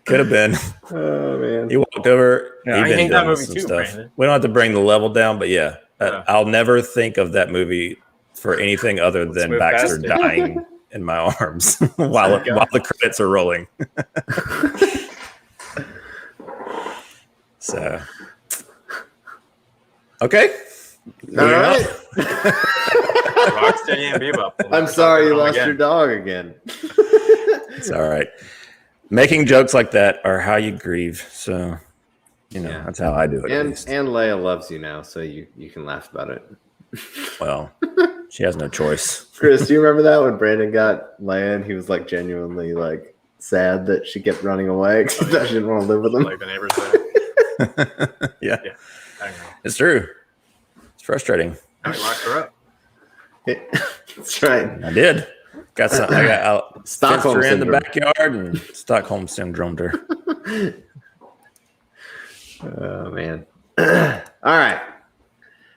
Could have been. Oh man. He walked over. Yeah, I hate that movie too, Brandon. We don't have to bring the level down, but yeah. I'll never think of that movie for anything other than Baxter dying in my arms while the credits are rolling. So, okay. All right. Rocksteady and Bebop. I'm sorry you lost your dog again. It's all right. Making jokes like that are how you grieve. So, that's how I do it. And Leia loves you now, so you can laugh about it. Well, she has no choice. Chris, do you remember that when Brandon got Leia and he was like genuinely like sad that she kept running away because she thought she didn't want to live with him. Like the neighbors there. Yeah, Yeah. I don't know. it's true. It's frustrating. I locked her up. That's right. I did. Got some. I got out Stockholm fenced her in the syndrome. backyard and Stockholm syndromed her. Oh man. All right.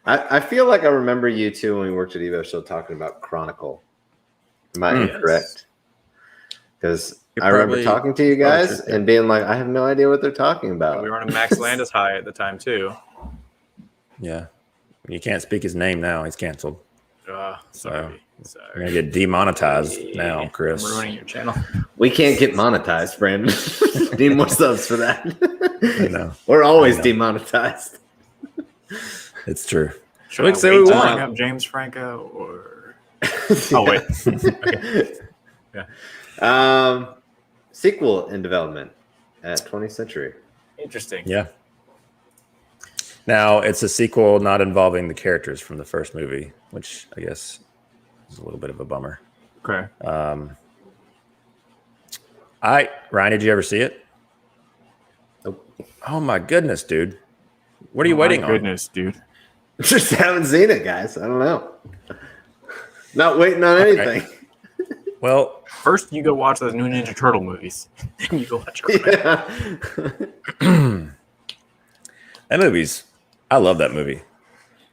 I feel like I remember you two when we worked at Evo Show talking about Chronicle. Am I incorrect? Because I remember talking to you guys and being like, I have no idea what they're talking about. We were on a Max Landis high at the time too. Yeah, you can't speak his name now. He's canceled. Sorry. You're gonna get demonetized now, Chris. I'm ruining your channel. We can't get monetized, Brandon. Need more subs for that. I know. We're always demonetized. It's true. Should We I can say wait we to want. bring up James Franco or? Oh wait. Okay. Yeah. Sequel in development at 20th Century. Interesting. Yeah. Now it's a sequel not involving the characters from the first movie, which I guess is a little bit of a bummer. Okay. Ryan, did you ever see it? Nope. Oh my goodness, dude. What are you waiting on? Goodness, dude. Just haven't seen it, guys. I don't know. Not waiting on anything. Right. Well, First, you go watch those new Ninja Turtle movies. Then you go watch Chronicle. Yeah. that I love that movie.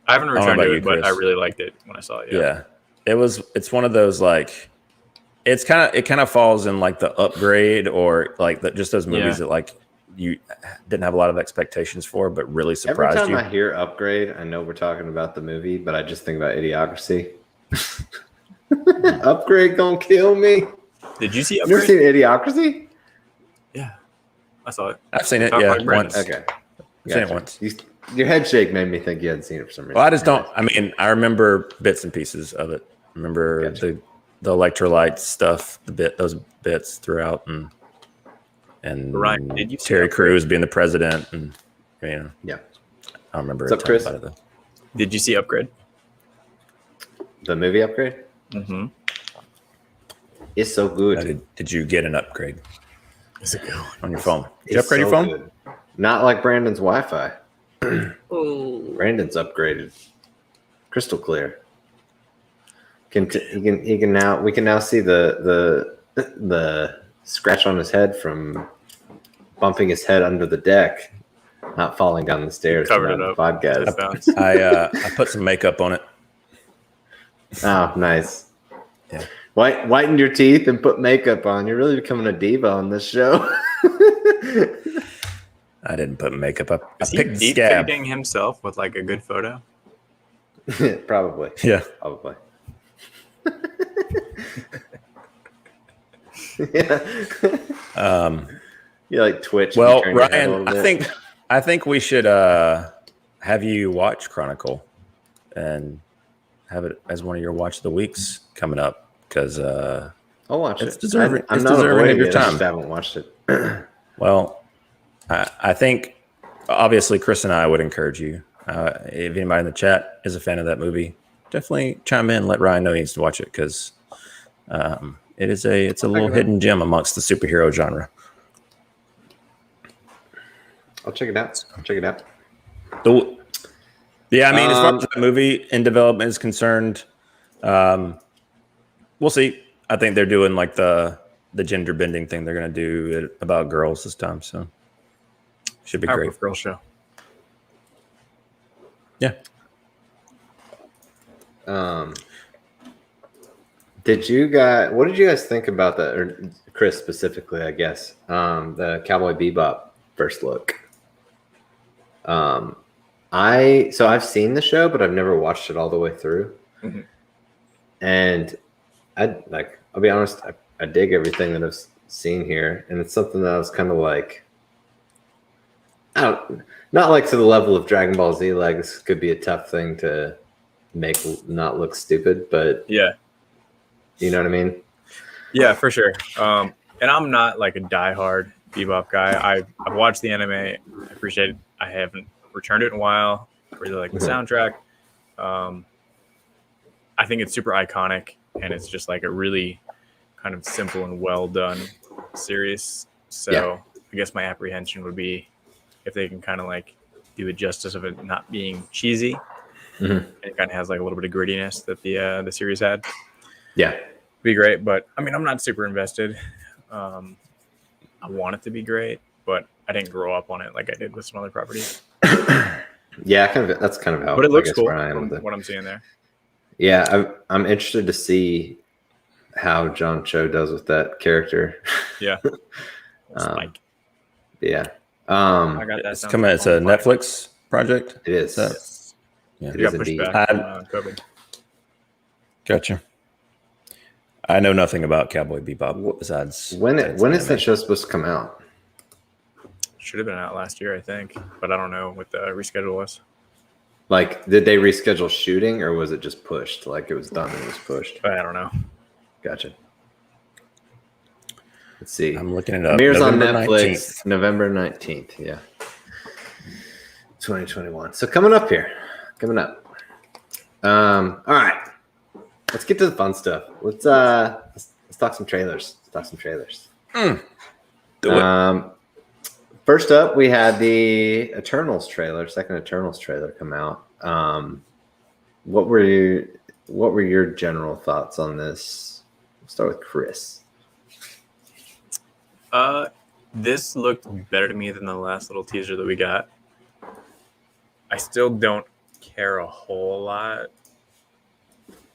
I haven't I don't know returned about to you, it, but Chris. I really liked it when I saw it. Yeah. It's one of those like it kind of falls in like the Upgrade or like just those movies that like you didn't have a lot of expectations for, but really Every surprised time you. I hear Upgrade, I know we're talking about the movie, but I just think about Idiocracy. Upgrade gonna kill me. Did you see You never Upgrade? seen Idiocracy? Yeah. I saw it. I've seen it, Talk yeah, like Brandon. once. Okay. I've seen it once. Your head shake made me think you hadn't seen it for some reason. Well, I just don't. I mean, I remember bits and pieces of it. I remember Gotcha. the electrolyte stuff, those bits throughout, and Ryan, did you see Terry Upgrade? Crews being the president, and Yeah. I don't remember. What's up, a ton Chris? about it, though. Did you see Upgrade? The movie Upgrade? Mm-hmm. It's so good. Did you get an upgrade Is it good? on your phone? Did you It's upgrade your so phone? good. Not like Brandon's Wi-Fi. Brandon's upgraded, crystal clear. We can now see the scratch on his head from bumping his head under the deck, not falling down the stairs. Covered throughout it the up. podcast. It bounced. I put some makeup on it. Oh, nice. Yeah. Whitened your teeth and put makeup on. You're really becoming a diva on this show. I didn't put makeup up. I Is he picked the deep scab. faking himself with like a good photo? Probably. Yeah. Probably. Yeah. You like Twitch. Well, you turn your head a Ryan, little bit. I think we should have you watch Chronicle and have it as one of your watch of the weeks coming up because I'll watch it's it. deserving- I'm it's not deserving avoiding of your it, I time. just haven't watched it. well, I think obviously Chris and I would encourage you. If anybody in the chat is a fan of that movie, definitely chime in. Let Ryan know he needs to watch it because it's a little hidden gem amongst the superhero genre. I'll check it out. Yeah, I mean, as far as the movie in development is concerned, we'll see. I think they're doing like the gender bending thing. They're going to do it about girls this time, so should be great. Powerpuff Girl show. Yeah. What did you guys think about that, or Chris specifically, I guess, the Cowboy Bebop first look? I've seen the show, but I've never watched it all the way through. Mm-hmm. And I'll be honest, I dig everything that I've seen here, and it's something that I was kind of like, not like to the level of Dragon Ball Z. Like, this could be a tough thing to make not look stupid, but Yeah. you know what I mean? Yeah, for sure. And I'm not like a diehard Bebop guy. I've watched the anime. I appreciate it. I haven't returned it in a while. I really like the soundtrack. I think it's super iconic, and it's just like a really kind of simple and well done series. So Yeah. I guess my apprehension would be if they can kind of like do it justice of it not being cheesy. Mhm. It kind of has like a little bit of grittiness that the series had. Yeah. Be great, but I mean, I'm not super invested. I want it to be great, but I didn't grow up on it like I did with some other properties. Yeah, that's kind of how. But it looks I guess, cool where I am from with it. what I'm seeing there. Yeah, I'm interested to see how John Cho does with that character. Yeah. Spike. Yeah. I got that. It's coming. It's a Netflix project. It is. So, Yes. yeah. It You is got pushed indeed. back from COVID. Gotcha. I know nothing about Cowboy Bebop besides When is anime. that show supposed to come out? Should have been out last year, I think, but I don't know what the reschedule was. Like, did they reschedule shooting, or was it just pushed? Like, it was done and it was pushed. I don't know. Gotcha. Let's see. I'm looking it up. Premieres on November Netflix 19th. November 19th. Yeah. 2021. So coming up here. Coming up. All right. Let's get to the fun stuff. Let's talk some trailers. Do it. First up, we had the Eternals trailer, second Eternals trailer come out. What were your general thoughts on this? We'll start with Chris. This looked better to me than the last little teaser that we got. I still don't care a whole lot.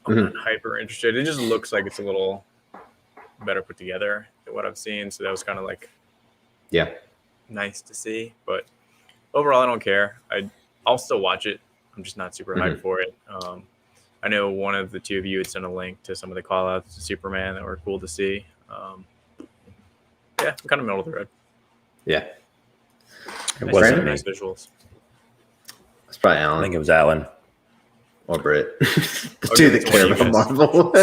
I'm not hyper interested. It just looks like it's a little better put together than what I've seen. So that was kind of like nice to see. But overall, I don't care. I'll still watch it. I'm just not super hyped for it. I know one of the two of you had sent a link to some of the call outs to Superman that were cool to see. Yeah, I'm kind of middle of the road. Yeah. It wasn't me. nice visuals. It's probably Alan. I think it was Alan. Or Britt. The Okay, two that it's care one of about Marvel.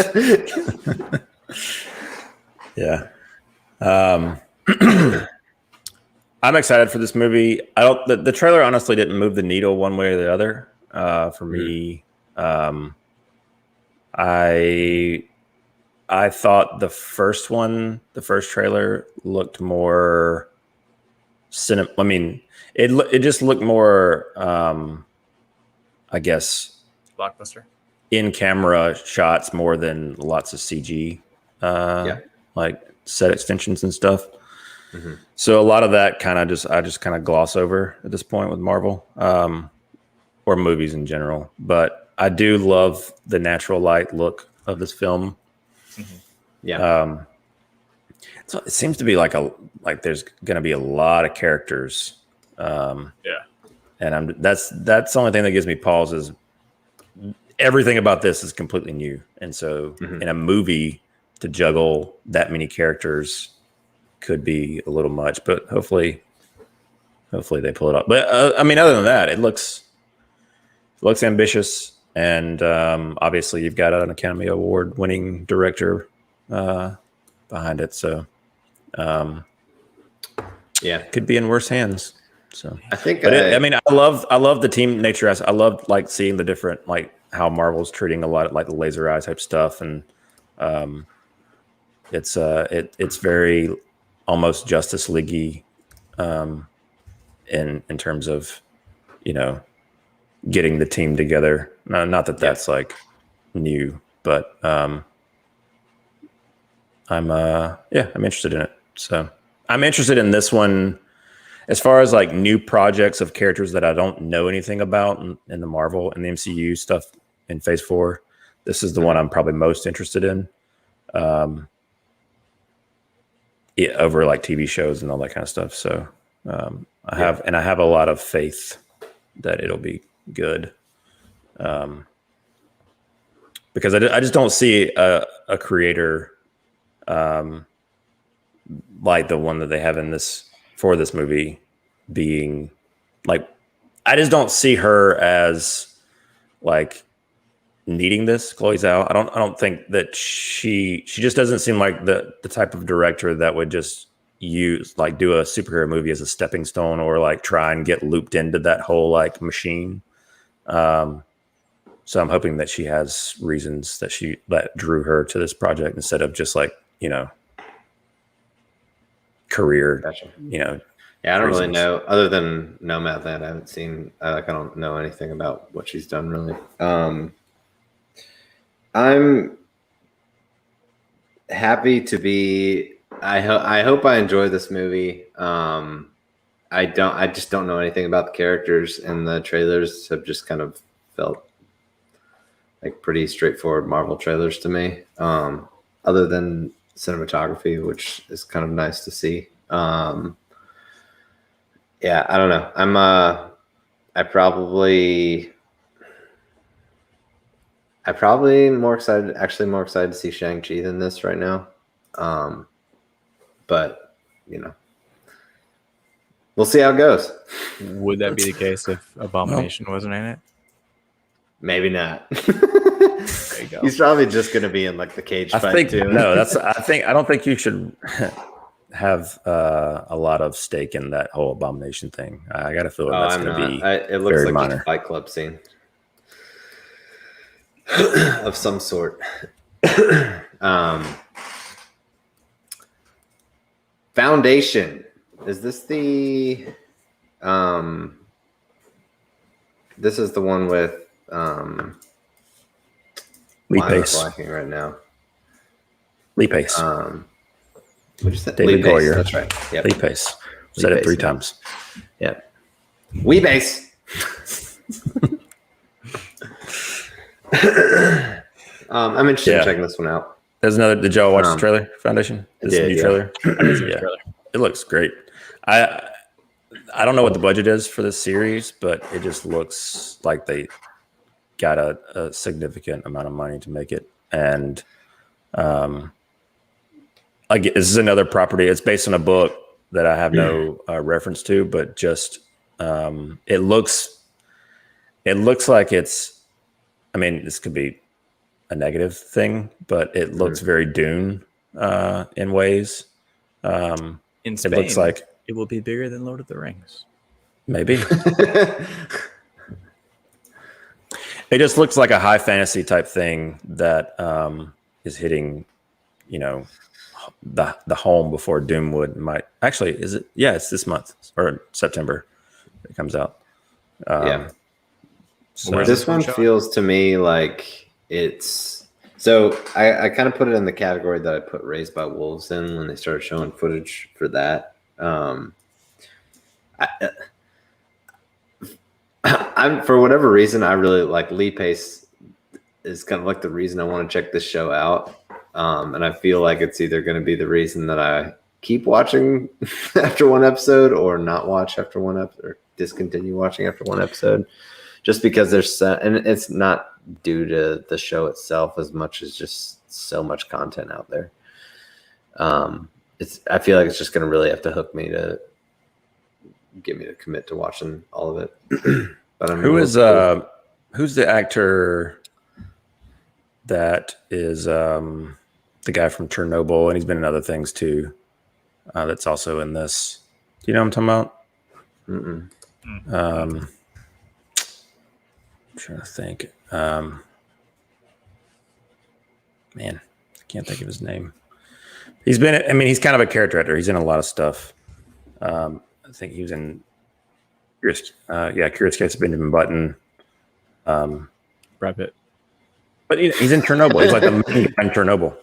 Yeah. I'm excited for this movie. The trailer honestly didn't move the needle one way or the other. For me, I thought the first trailer looked more I mean, it just looked more I guess Blockbuster. in camera shots more than lots of CG like set extensions and stuff. So a lot of that I just kind of gloss over at this point with Marvel or movies in general. But I do love the natural light look of this film. Yeah. So it seems to be like there's going to be a lot of characters. And that's the only thing that gives me pause is everything about this is completely new. And so in a movie to juggle that many characters could be a little much, but hopefully they pull it off. But I mean, other than that, it looks ambitious. And obviously you've got an Academy Award winning director behind it. So could be in worse hands. So I think I mean, I love the team nature. I love like seeing the different, like how Marvel's treating a lot of like the laser eye type stuff. And it's very almost Justice League in terms of, getting the team together. Not that that's like new, but I'm interested in it. So I'm interested in this one as far as like new projects of characters that I don't know anything about in the Marvel and the MCU stuff in Phase 4. This is the one I'm probably most interested in. Over like TV shows and all that kind of stuff. So I have a lot of faith that it'll be good. Because I just don't see a creator like the one that they have in this for this movie being like, I just don't see her as like needing this. Chloe Zhao. I don't think that she just doesn't seem like the type of director that would just do a superhero movie as a stepping stone or like try and get looped into that whole like machine. So I'm hoping that she has reasons that drew her to this project instead of just like, career. Gotcha. Yeah, I don't really reasons. know. Other than Nomadland, I haven't seen. I don't know anything about what she's done really. I'm happy to be. I hope I enjoy this movie. I don't. I just don't know anything about the characters, and the trailers have just kind of felt like pretty straightforward Marvel trailers to me. Other than cinematography, which is kind of nice to see. Yeah, I don't know. I probably more excited, actually more excited to see Shang-Chi than this right now. But we'll see how it goes. Would that be the case if Abomination wasn't in it? Maybe not. There you go. He's probably just going to be in like the cage I fight think too. no. I don't think you should have a lot of stake in that whole Abomination thing. I got a feeling that's going to be It looks very like minor. a Fight Club scene of some sort. Foundation. Is this the? This is the one with Lee why am I Pace. blanking right now. Lee Pace. What is that? David Lee Pace, Goyer. That's right. Yep. Lee Pace. Said it Pace, 3 yeah. times. Yep. Wee base. I'm interested in checking this one out. There's another. Did y'all watch the trailer? Foundation. I This did, new yeah. trailer. Yeah. It looks great. I don't know what the budget is for this series, but it just looks like they got a significant amount of money to make it. And this is another property. It's based on a book that I have no reference to, but just it looks like it's. I mean, this could be a negative thing, but it looks very Dune in ways. In Spain, It looks like it will be bigger than Lord of the Rings. maybe. It just looks like a high fantasy type thing that is hitting, the home before Doomwood might. Actually, is it? Yeah, it's this month or September. It comes out. Yeah. So This one feels to me like it's. So I kind of put it in the category that I put Raised by Wolves in when they started showing footage for that. I'm for whatever reason I really like Lee Pace is kind of like the reason I want to check this show out, and I feel like it's either going to be the reason that I keep watching after one episode or not watch after one episode or discontinue watching after one episode, just because there's and it's not due to the show itself as much as just so much content out there. I feel like it's just going to really have to hook me to get me to commit to watching all of it. But who's the actor that is the guy from Chernobyl, and he's been in other things too. That's also in this. Do you know what I'm talking about? I'm trying to think. Man, I can't think of his name. He's been. I mean, he's kind of a character actor. He's in a lot of stuff. I think he was in Curious Case of Benjamin Button. Brad Pitt. But he's in Chernobyl. He's like the main guy in Chernobyl.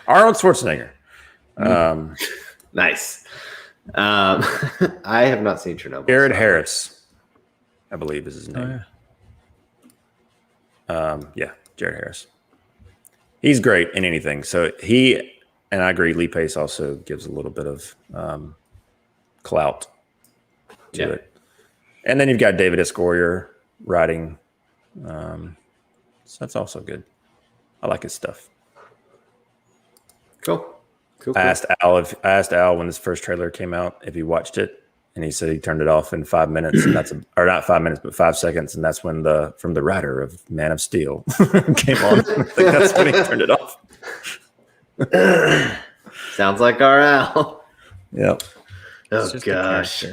Arnold Schwarzenegger. Nice. I have not seen Chernobyl. Jared Harris, I believe is his name. Jared Harris. He's great in anything. So and I agree, Lee Pace also gives a little bit of clout to it. And then you've got David S. Goyer writing. So that's also good. I like his stuff. Cool. I asked Al when his first trailer came out if he watched it, and he said he turned it off in 5 minutes, and or not 5 minutes, but 5 seconds, and that's when from the writer of Man of Steel came on. I think that's when he turned it off. Sounds like our Al. Yep. Oh gosh.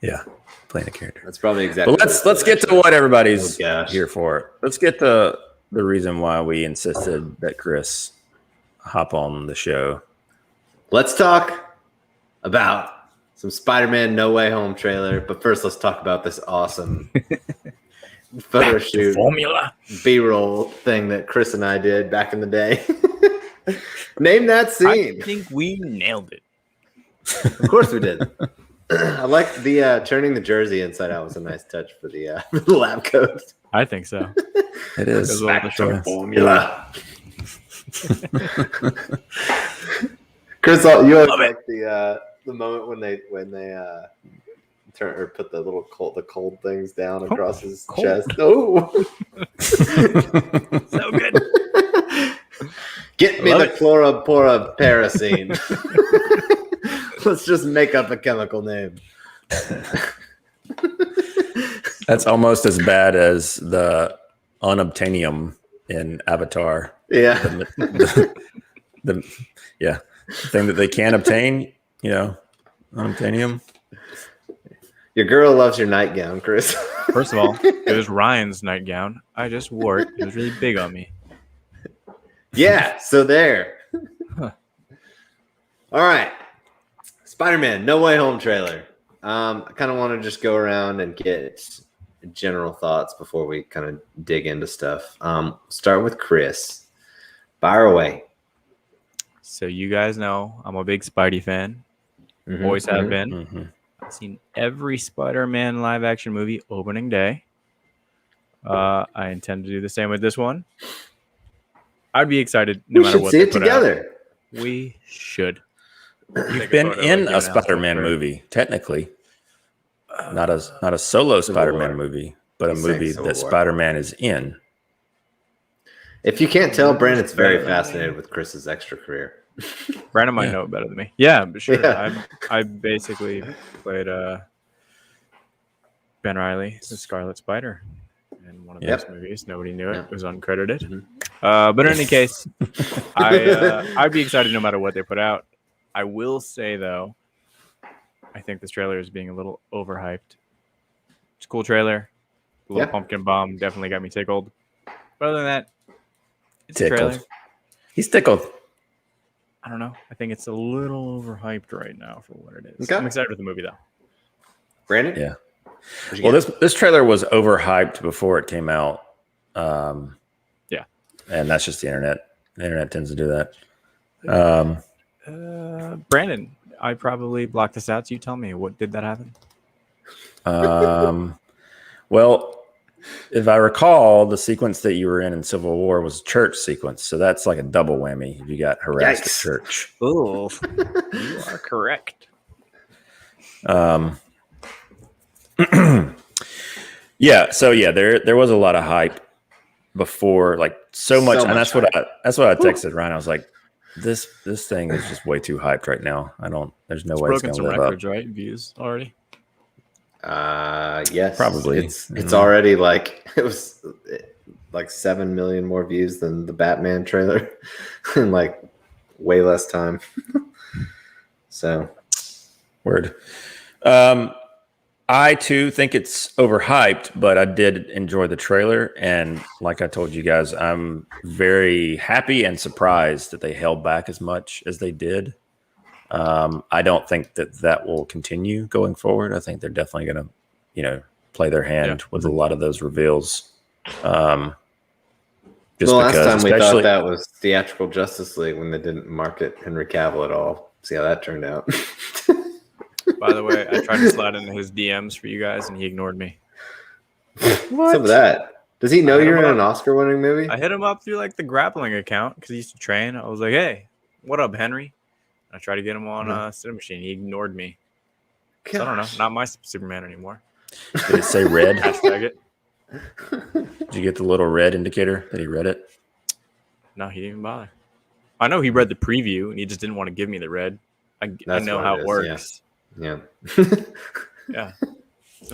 Yeah, playing a character. That's probably exactly. But let's get to what everybody's gosh. here for. Let's get to the reason why we insisted that Chris hop on the show. let's talk about some Spider-Man No Way Home trailer. But first, let's talk about this awesome photo shoot Formula. B-roll thing that Chris and I did back in the day. Name that scene. I think we nailed it. Of course we did. I like the turning the jersey inside out was a nice touch for the lab coat. I think so. It is. Back to formula. Chris, you always like the moment when they turn or put the little cold things down across his chest. Oh, So good. Get me the chloroporapiracine. Let's just make up a chemical name. That's almost as bad as the unobtainium in Avatar. Yeah. The thing that they can't obtain, unobtainium. Your girl loves your nightgown, Chris. First of all, it was Ryan's nightgown. I just wore it. It was really big on me. Yeah, so there. Huh. All right. Spider-Man No Way Home trailer. I kind of want to just go around and get general thoughts before we kind of dig into stuff. Start with Chris. Fire away. So you guys know I'm a big Spidey fan. Always have been. Mm-hmm. I've seen every Spider-Man live-action movie opening day. I intend to do the same with this one. I'd be excited no We matter should what see they it put together. out. We should. You've been in a Spider-Man movie, technically. Not a solo Spider-Man movie, but a He's saying movie Civil that War. Spider-Man is in. If you can't tell, Brandon's very fascinated with Chris's extra career. Brandon might know it better than me. Yeah, but sure. Yeah. I basically played Ben Reilly, the Scarlet Spider, in one of those movies. Nobody knew it. It was uncredited. But in any case, I'd be excited no matter what they put out. I will say, though, I think this trailer is being a little overhyped. It's a cool trailer. The little pumpkin bomb definitely got me tickled. But other than that, it's a trailer. He's tickled. I don't know. I think it's a little overhyped right now for what it is. Okay. I'm excited with the movie, though. Brandon? Yeah. Well, this trailer was overhyped before it came out. Yeah. And that's just the internet. The internet tends to do that. Brandon, I probably blocked this out. So you tell me, what did that happen? Well, if I recall, the sequence that you were in Civil War was a church sequence. So that's like a double whammy if you got harassed at church. Oh, you are correct. Yeah. So yeah, there was a lot of hype before, like so much, and that's what I texted Ryan. I was like, this thing is just way too hyped right now. There's no way it's broken going to some live records, up. right? Views already. Yes, Probably. It's already like it was like 7 million more views than the Batman trailer in like way less time. So, Word. I too think it's overhyped, but I did enjoy the trailer, and like I told you guys, I'm very happy and surprised that they held back as much as they did. I don't think that will continue going forward. I think they're definitely going to, play their hand with a lot of those reveals. the last time we thought that was theatrical Justice League when they didn't market Henry Cavill at all. See how that turned out. By the way, I tried to slide into his DMs for you guys, and he ignored me. What's up with that? Does he know you're in an Oscar-winning movie? I hit him up through like the grappling account because he used to train. I was like, "Hey, what up, Henry?" I tried to get him on CineMachine. He ignored me. So I don't know. Not my Superman anymore. Did it say red? Hashtag it. Did you get the little red indicator that he read it? No, he didn't even bother. I know he read the preview and he just didn't want to give me the red. I know how it works. Yeah. Yeah.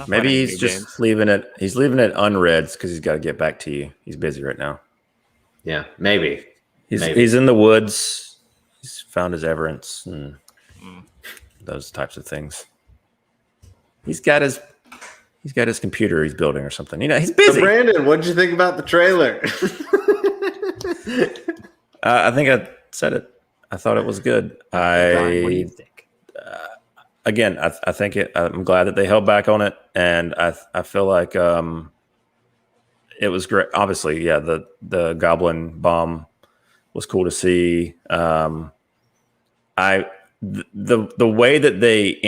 Maybe he's just leaving it. He's leaving it unread because he's got to get back to you. He's busy right now. Yeah, maybe. He's in the woods. He's found his everence and those types of things. He's got his computer he's building or something. He's busy. So Brandon, what did you think about the trailer? I think I said it. I thought it was good. Brian, what do you think? Again, I think I'm glad that they held back on it, and I feel like it was great. Obviously, yeah, the Goblin bomb was cool to see. The way that they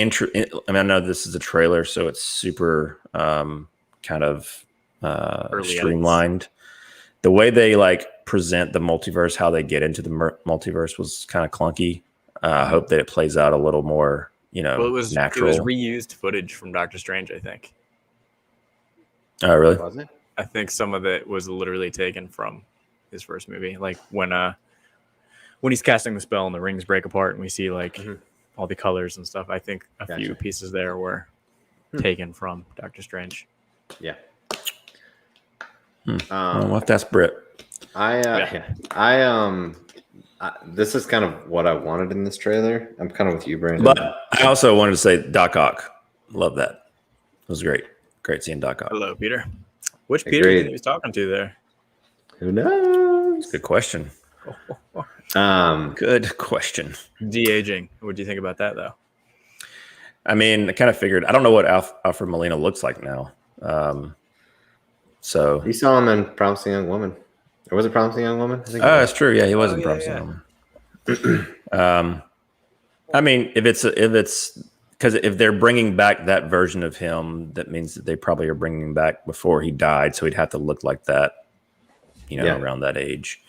I know this is a trailer, so it's super kind of streamlined. The way they like present the multiverse, how they get into the multiverse was kind of clunky. I hope that it plays out a little more, Well, it was natural. It was reused footage from Doctor Strange, I think. Oh, really? Was it? I think some of it was literally taken from his first movie, like when he's casting the spell and the rings break apart and we see like all the colors and stuff. I think a few pieces there were taken from Doctor Strange. Yeah. Well, that's Brit. This is kind of what I wanted in this trailer. I'm kind of with you, Brandon. But I also wanted to say Doc Ock. Love that. It was great. Great seeing Doc Ock. Hello, Peter. Which Peter do you think he was talking to there? Who knows? Good question. Good question. De-aging. What do you think about that, though? I mean, I kind of figured. I don't know what Alfred Molina looks like now. So You saw him in Promising Young Woman. Or was it Promising Young Woman? I think it's true. Yeah, he was in Promising Young Woman. I mean, if it's because if they're bringing back that version of him, that means that they probably are bringing him back before he died, so he'd have to look like that, around that age.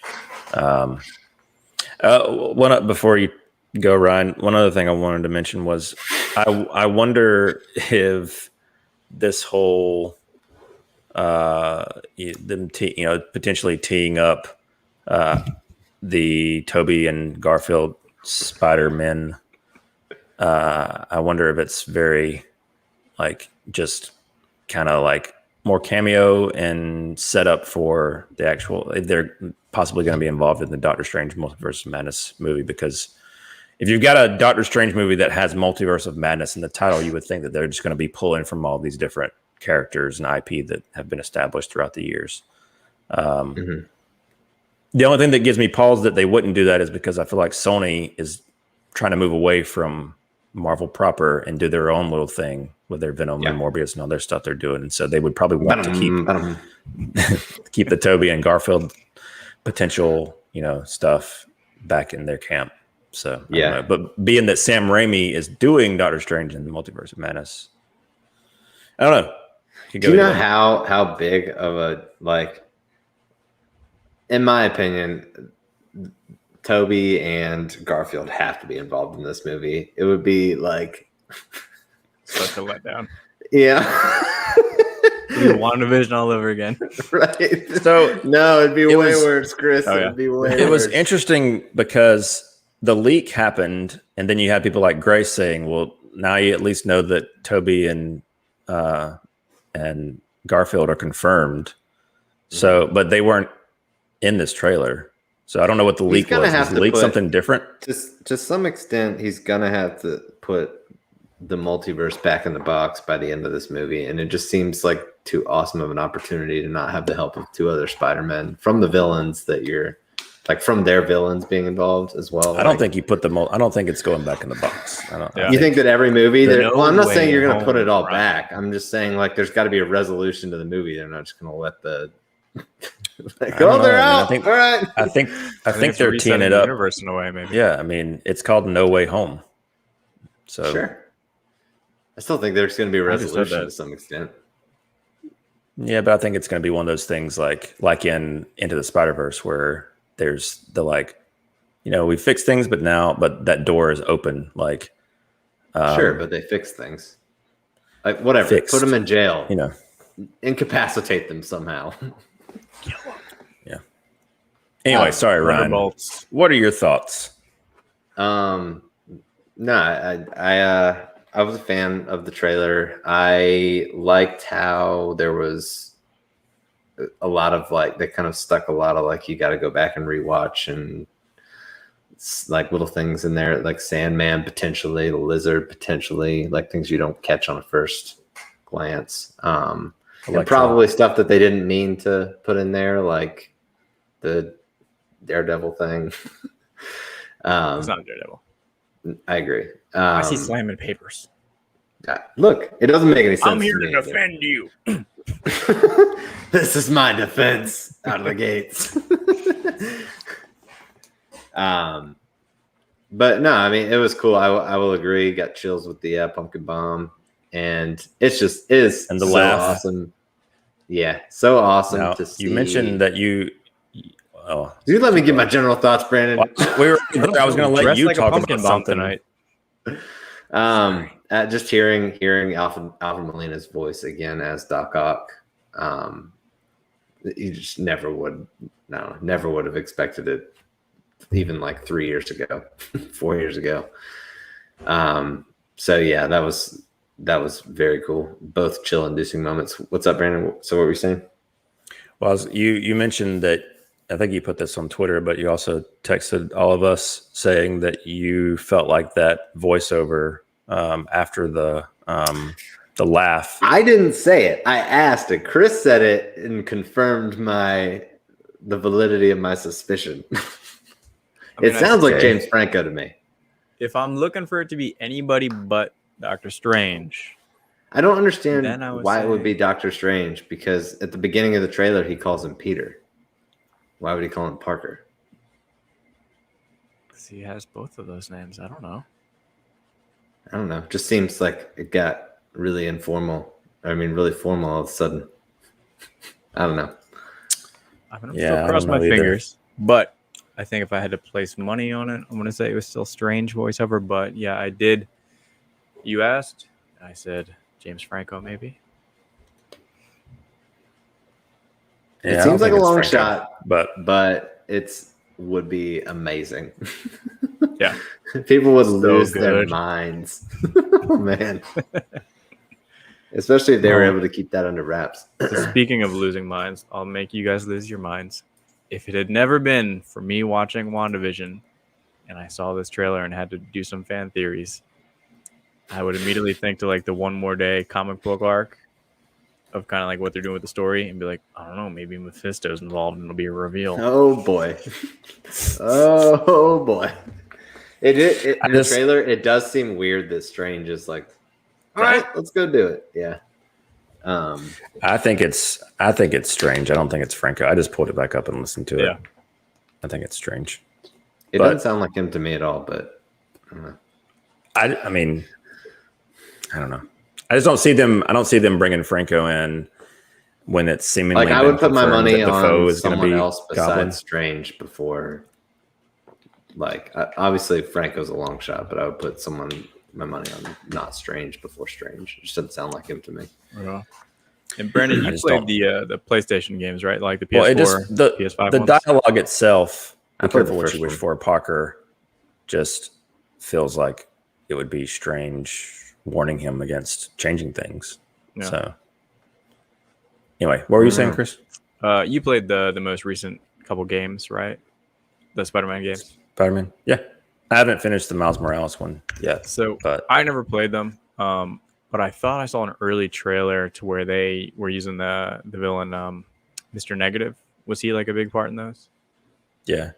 Before you go, Ryan, one other thing I wanted to mention was I wonder if this whole potentially teeing up the Tobey and Garfield Spider-Man. I wonder if it's very just kind of like more cameo and set up for the actual. They're possibly going to be involved in the Doctor Strange Multiverse of Madness movie, because if you've got a Doctor Strange movie that has Multiverse of Madness in the title, you would think that they're just going to be pulling from all these different characters and IP that have been established throughout the years. The only thing that gives me pause that they wouldn't do that is because I feel like Sony is trying to move away from Marvel proper and do their own little thing with their Venom and Morbius and all their stuff they're doing. And so they would probably want to keep the Tobey and Garfield potential, stuff back in their camp. So, I don't know. But being that Sam Raimi is doing Doctor Strange in the Multiverse of Madness, I don't know. Do you know how big of a, in my opinion, Tobey and Garfield have to be involved in this movie? It would be such a letdown. Yeah. WandaVision all over again. Right. So no, it'd be way worse, Chris. It'd be way worse. It was interesting because the leak happened, and then you had people like Grace saying, well, now you at least know that Tobey and Garfield are confirmed. So, but they weren't in this trailer. So I don't know what the leak was. Was the leak something different? To some extent, he's gonna have to put the multiverse back in the box by the end of this movie, and it just seems like too awesome of an opportunity to not have the help of two other Spider-Men from the villains that you're from their villains being involved as well. I don't think you put them. I don't think it's going back in the box. You think that every movie? I'm not saying you're gonna put it all back. I'm just saying there's got to be a resolution to the movie. They're not just gonna let the they're out. All right. I think they're teeing it up. Universe in a way, maybe. Yeah, I mean, it's called No Way Home. So sure. I still think there's going to be a resolution to some extent. Yeah, but I think it's going to be one of those things like in Into the Spider-Verse where there's the we fix things, but that door is open. Sure, but they fix things. Whatever. Fixed. Put them in jail. Incapacitate them somehow. Yeah. Anyway, sorry, Ryan. What are your thoughts? No, I was a fan of the trailer. I liked how there was a lot of they kind of stuck a lot of you got to go back and rewatch, and little things in there like Sandman potentially, the Lizard potentially, things you don't catch on a first glance. And probably stuff that they didn't mean to put in there, like the Daredevil thing. It's not Daredevil. I agree. I see slamming papers. Look, it doesn't make any sense. I'm here to to me, defend you. This is my defense out of the gates. But no, I mean, it was cool. I will agree. Got chills with the pumpkin bomb, and it is and the so laugh. Awesome. Yeah, so awesome Now, to see. you mentioned that you. Oh, you let me give my general thoughts, Brandon. I was going to let Dressed you like a talk pumpkin about bomb something tonight. Just hearing Alfred Molina's voice again as Doc Ock, you just never would have expected it, even like 3 years ago, 4 years ago. So yeah, that was very cool. Both chill-inducing moments. What's up, Brandon? So what were you saying? Well, you mentioned that. I think you put this on Twitter, but you also texted all of us saying that you felt like that voiceover after the laugh. I didn't say it. I asked it. Chris said it and confirmed the validity of my suspicion. It sounds like James Franco to me. If I'm looking for it to be anybody but Doctor Strange, I don't understand why it would say- be Doctor Strange, because at the beginning of the trailer he calls him Peter. Why would he call him Parker? Because he has both of those names. I don't know. Just seems like it got really informal. I mean, really formal all of a sudden. I don't know. I'm going to still cross my fingers. But I think if I had to place money on it, I'm going to say it was still Strange voiceover. But yeah, I did. You asked. I said James Franco, maybe. Yeah, it seems like a long shot, but would be amazing. Yeah. People would lose their minds. Oh, man. Especially if they were able to keep that under wraps. So speaking of losing minds, I'll make you guys lose your minds. If it had never been for me watching WandaVision and I saw this trailer and had to do some fan theories, I would immediately think to like the One More Day comic book arc of kind of like what they're doing with the story and be like, I don't know, maybe Mephisto's involved and it'll be a reveal. Oh boy. Oh boy. In the trailer, it does seem weird that Strange is like, all right, let's go do it. Yeah. I think it's Strange. I don't think it's Franco. I just pulled it back up and listened to it. Yeah. I think it's Strange. It doesn't sound like him to me at all, but I don't know. I mean, I don't know. I just don't see them. I don't see them bringing Franco in when it's seemingly like I would put my money on is someone be else besides Goblin. Strange before. Like obviously Franco's a long shot, but I would put my money on not Strange before Strange. It just doesn't sound like him to me. Yeah. And Brandon, you played the PlayStation games, right? Like the PS4, Well, PS5 the ones? dialogue itself. Be I played careful the what first you wish one. for. Parker just feels like it would be Strange warning him against changing things. Yeah. So anyway, what were you saying, Chris? You played the most recent couple games, right? The Spider-Man games. Spider-Man? Yeah. I haven't finished the Miles Morales one yet. So but I never played them. But I thought I saw an early trailer to where they were using the villain Mr. Negative. Was he like a big part in those? yeah,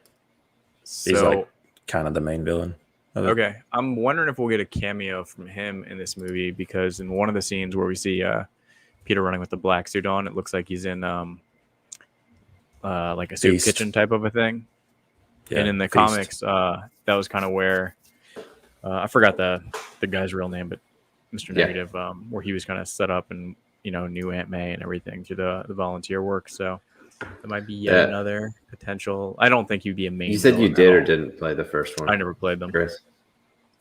So he's like kind of the main villain. okay, I'm wondering if we'll get a cameo from him in this movie, because in one of the scenes where we see Peter running with the black suit on, it looks like he's in like a soup Feast. kitchen type of a thing. Yeah, and in the Feast. comics, that was kind of where I forgot the guy's real name, but Mr. Negative, where he was kind of set up and knew Aunt May and everything through the volunteer work. So that might be yet another potential. I don't think he'd be a main. You said you villain did at or all. didn't play the first one? I never played them. Chris.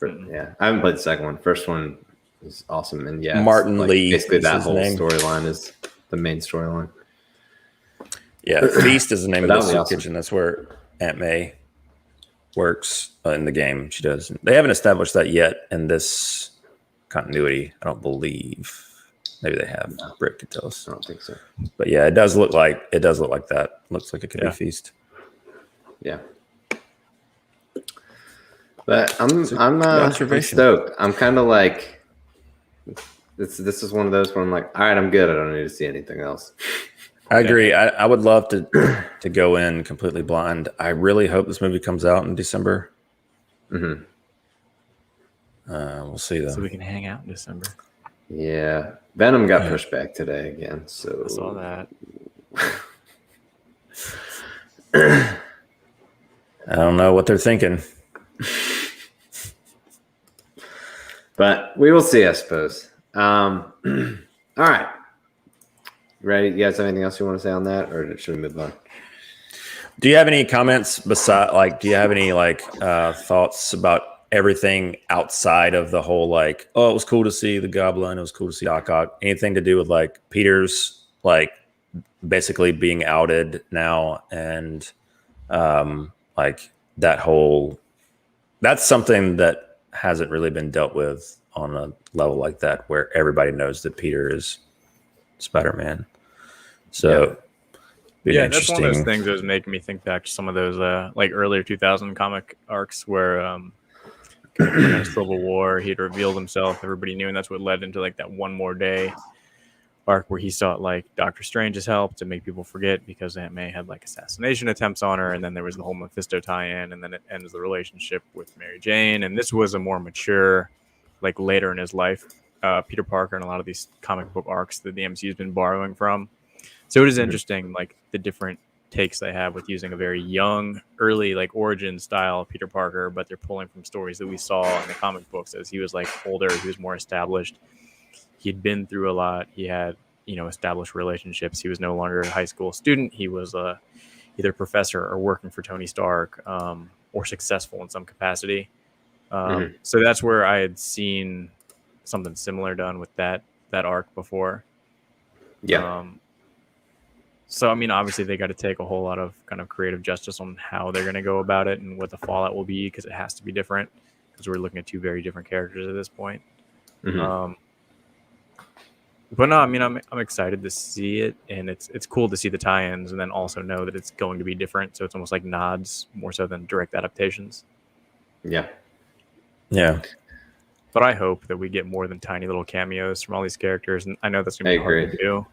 Yeah, I haven't played the second one. First one is awesome, and yeah, it's Martin like Lee Basically, is that his whole name. storyline is the main storyline. Yeah, Feast is the name of That the would be soup awesome. kitchen. That's where Aunt May works in the game. She does. They haven't established that yet in this continuity. I don't believe. Maybe they have. Britt could tell us. I don't think so. But yeah, it does look like that. Looks like it could be Feast. Yeah. But I'm observation. stoked. I'm kind of like this is one of those where I'm like, all right, I'm good. I don't need to see anything else. I agree. I would love to go in completely blind. I really hope this movie comes out in December. Mm-hmm. We'll see though. So we can hang out in December. Yeah, Venom got pushed back today again. So I saw that. I don't know what they're thinking. But we will see, I suppose. All right. Ready? You guys have anything else you want to say on that, or should we move on? Do you have any comments beside, like, do you have any thoughts about everything outside of the whole, like, oh, it was cool to see the Goblin, it was cool to see Doc Ock, anything to do with like Peter's like basically being outed now, and like that whole, that's something that hasn't really been dealt with on a level like that, where everybody knows that Peter is Spider-Man. So yeah, that's one of those things that was making me think back to some of those like earlier 2000 comic arcs where Civil War, he'd revealed himself, everybody knew, and that's what led into like that One More Day arc where he sought like Doctor Strange's help to make people forget because Aunt May had like assassination attempts on her, and then there was the whole Mephisto tie-in, and then it ends the relationship with Mary Jane. And this was a more mature, like later in his life, Peter Parker, and a lot of these comic book arcs that the MCU has been borrowing from. So it is interesting, like the different takes they have with using a very young, early, like origin style Peter Parker, but they're pulling from stories that we saw in the comic books as he was like older, he was more established. He'd been through a lot. He had, established relationships. He was no longer a high school student. He was either professor or working for Tony Stark, or successful in some capacity. So that's where I had seen something similar done with that arc before. Yeah. So, I mean, obviously they got to take a whole lot of kind of creative justice on how they're going to go about it and what the fallout will be, because it has to be different, because we're looking at two very different characters at this point. But no, I mean, I'm excited to see it, and it's cool to see the tie-ins and then also know that it's going to be different. So it's almost like nods more so than direct adaptations. Yeah. Yeah. But I hope that we get more than tiny little cameos from all these characters, and I know that's going to be hard to do,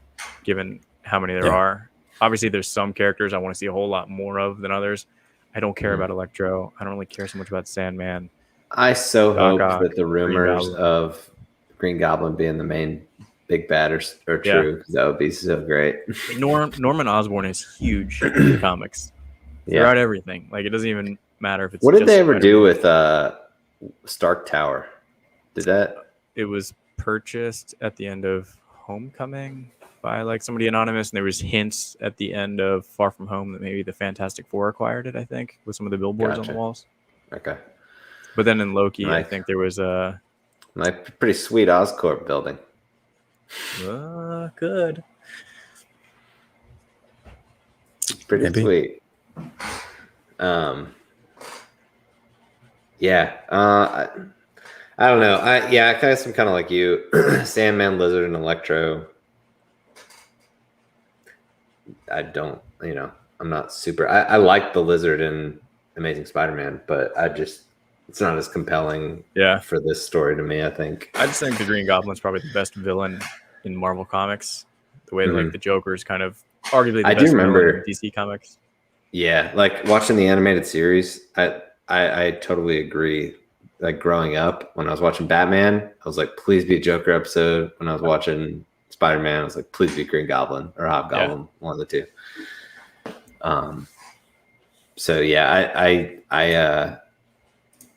given how many there are. Obviously, there's some characters I want to see a whole lot more of than others. I don't care about Electro. I don't really care so much about Sandman. I so Doc hope Ock, that the rumors of Green Goblin being the main big bad are true, because that would be so great. Norman Osborn is huge in the comics. Throughout everything. Like, it doesn't even matter if it's What did they ever Spider-Man. do with Stark Tower? Did that? It was purchased at the end of Homecoming by like somebody anonymous, and there was hints at the end of Far From Home that maybe the Fantastic Four acquired it, I think, with some of the billboards on the walls. Okay. But then in Loki, I think there was a pretty sweet Oscorp building. Good. Pretty sweet. Yeah. I don't know. I guess I'm kind of like you. Sandman, Lizard, and Electro. I don't, I'm not super. I like the Lizard in Amazing Spider-Man, but it's not as compelling for this story to me, I think. I just think the Green Goblin's probably the best villain in Marvel Comics. The way like the Joker is kind of arguably the best villain in DC Comics. Yeah, like watching the animated series, I totally agree. Like growing up, when I was watching Batman, I was like, please be a Joker episode. When I was watching Spider-Man, I was like, please be Green Goblin or Hobgoblin, one of the two. So yeah,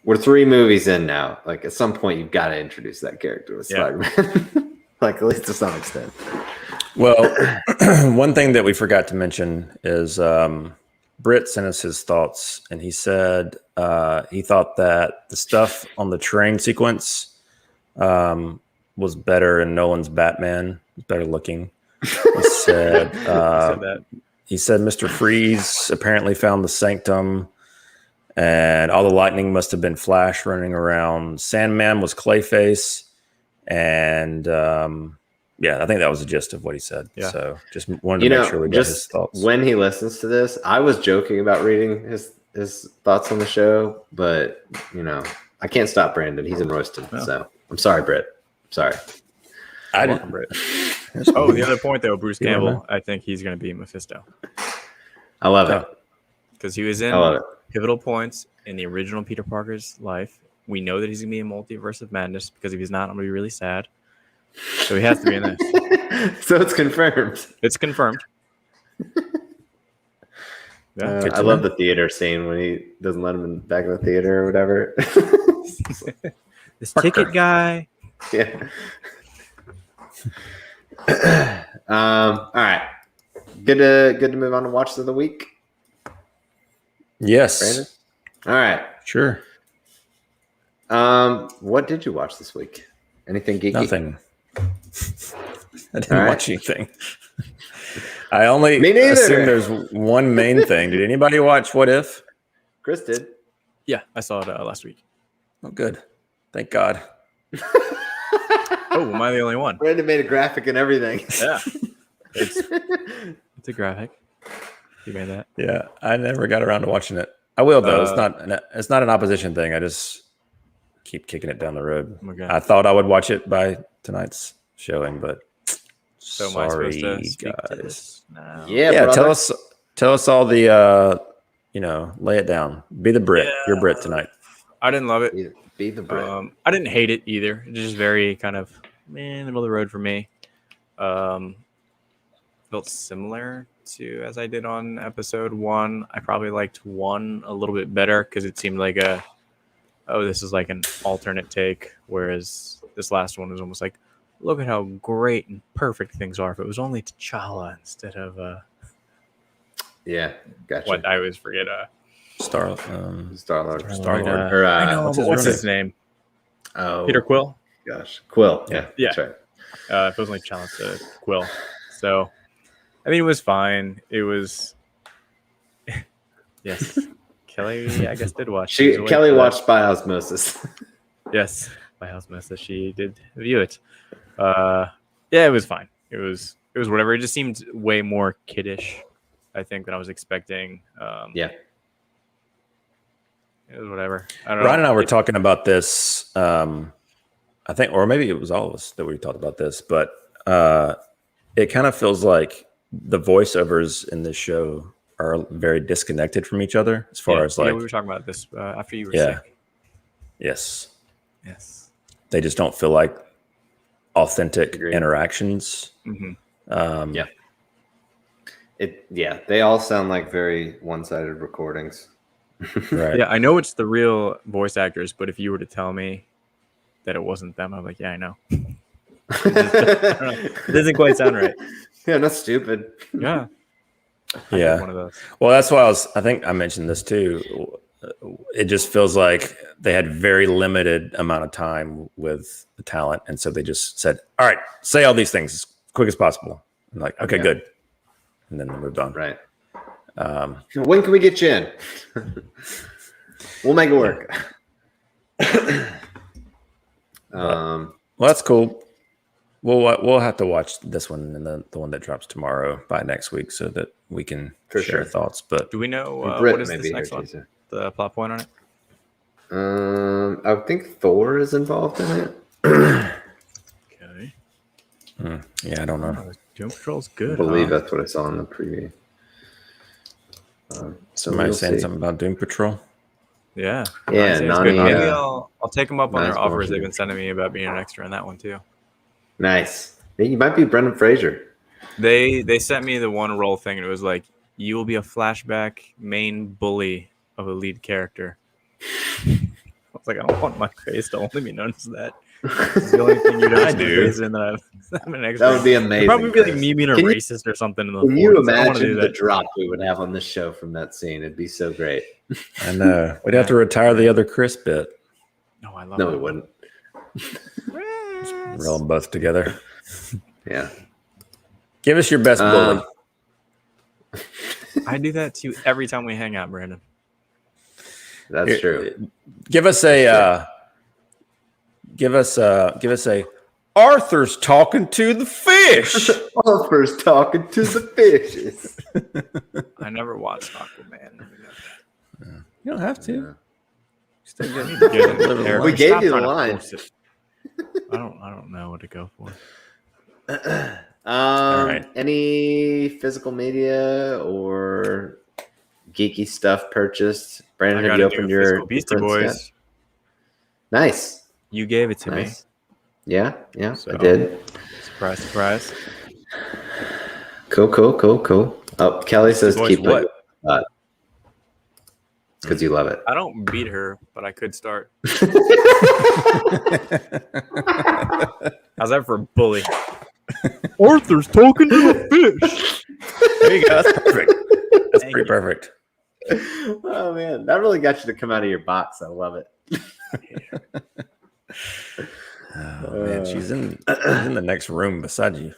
we're 3 movies in now. Like at some point, you've got to introduce that character with Spider-Man, like at least to some extent. Well, one thing that we forgot to mention is Britt sent us his thoughts, and he said he thought that the stuff on the train sequence was better in Nolan's Batman. Better looking. He said he said Mr. Freeze apparently found the Sanctum, and all the lightning must have been Flash running around. Sandman was Clayface, and I think that was the gist of what he said. Yeah. So just wanted to make sure we got his thoughts. When he listens to this, I was joking about reading his thoughts on the show, but I can't stop Brandon. He's in Royston, so I'm sorry, Britt. Sorry. I didn't. Britt. The other point though, Bruce Campbell, I think he's going to be Mephisto. I love it because he was in pivotal points in the original Peter Parker's life. We know that he's going to be in Multiverse of Madness because if he's not, I'm going to be really sad. So he has to be in this. So it's confirmed. It's confirmed. Yeah, I love the theater scene when he doesn't let him in the back of the theater or whatever. this ticket guy. Yeah. All right. Good to move on to watches of the week. Yes. Brandon? All right. Sure. What did you watch this week? Anything geeky? Nothing. I didn't watch anything. I only Me neither. assume there's one main thing. Did anybody watch What If? Chris did. Yeah, I saw it last week. Oh, good. Thank God. Oh, am I the only one? Brandon made a graphic and everything. Yeah. It's a graphic. You made that? Yeah, I never got around to watching it. I will though. It's not an opposition thing. I just keep kicking it down the road. Okay. I thought I would watch it by tonight's showing, but So sorry, am I supposed to speak to guys. this now? Yeah, brother. Tell us all the lay it down. Be the Brit. You're Brit tonight. I didn't love it. Be the Brit. I didn't hate it either. It's just very kind of in the middle of the road for me. Felt similar to as I did on episode 1. I probably liked 1 a little bit better because it seemed like this is like an alternate take, whereas this last one was almost like, look at how great and perfect things are if it was only T'Challa instead of yeah, gotcha. what I always forget. Star-Lord. Star-Lord. I know, what's his what's real his name? Oh, Peter Quill. Gosh, Quill. Yeah, Yeah. That's right. If it was like T'Challa to Quill. So, I mean, it was fine. It was, yes. Kelly, I guess, did watch. Kelly watched by osmosis. Yes, by osmosis, she did view it. Yeah, it was fine. It was whatever. It just seemed way more kiddish, I think, than I was expecting. Yeah. It was whatever. I don't know. Ryan and I were talking about this. I think, or maybe it was all of us that we talked about this, but it kind of feels like the voiceovers in this show are very disconnected from each other as far as like. Yeah, we were talking about this after you were Yeah. sick. Yes. Yes. They just don't feel like authentic Agreed. interactions. Mm-hmm. Yeah. They all sound like very one-sided recordings. Right. Yeah, I know it's the real voice actors, but if you were to tell me that it wasn't them, I'm like, yeah, I know. I don't know. It doesn't quite sound right. Yeah, not stupid. Yeah. Yeah. One of those. Well, that's why I think I mentioned this too. It just feels like they had very limited amount of time with the talent. And so they just said, all right, say all these things as quick as possible. And like, okay, good. And then they moved on. Right. When can we get you in? We'll make it work. Well, that's cool. We'll have to watch this one and the one that drops tomorrow by next week so that we can share thoughts. But Do we know Britt what is may this be next here, one? Tuesday. The plot point on it? I think Thor is involved in it. Okay. yeah, I don't know. Doom Patrol's I good. believe that's what I saw in the preview. Somebody we'll saying see. something about Doom Patrol. Yeah. Yeah, Nice. It's Nani, good. Maybe I'll take them up on Nice their offers bullshit. they've been sending me about being an extra in that one too. Nice. You might be Brendan Fraser. They sent me the one role thing and it was like, you will be a flashback main bully of a lead character. I was like, I don't want my face to only be known as that. It's the only thing you know. I do. And that I'm an extra. That would be amazing. It'd probably be like Chris. me being a Can you- racist or something. In the Can you fourth. I don't wanna do imagine the that. drop we would have on this show from that scene? It'd be so great. I know. We'd have to retire the other Chris bit. No, I love No, that. we wouldn't. Roll them both together. Yeah. Give us your best bully. I do that to you every time we hang out, Brandon. That's true. Give us a. Give us a. Arthur's talking to the fish. Oliver's talking to the fishes. I never watched Aquaman. You don't have to. We gave you the line. I don't know what to go for. All right. Any physical media or geeky stuff purchased? Brandon, I have got you a new opened your Physical Beastie prints yet? Boys. Nice. You gave it to me. Nice. Yeah, I So- did. Surprise, surprise. Cool. Oh, Kelly says to Boys, keep what? it. Because you love it. I don't beat her, but I could start. How's that for a bully? Arthur's talking to a fish. There you go. That's perfect. That's pretty perfect. Oh man, that really got you to come out of your box. I love it. Oh man, she's in the next room beside you.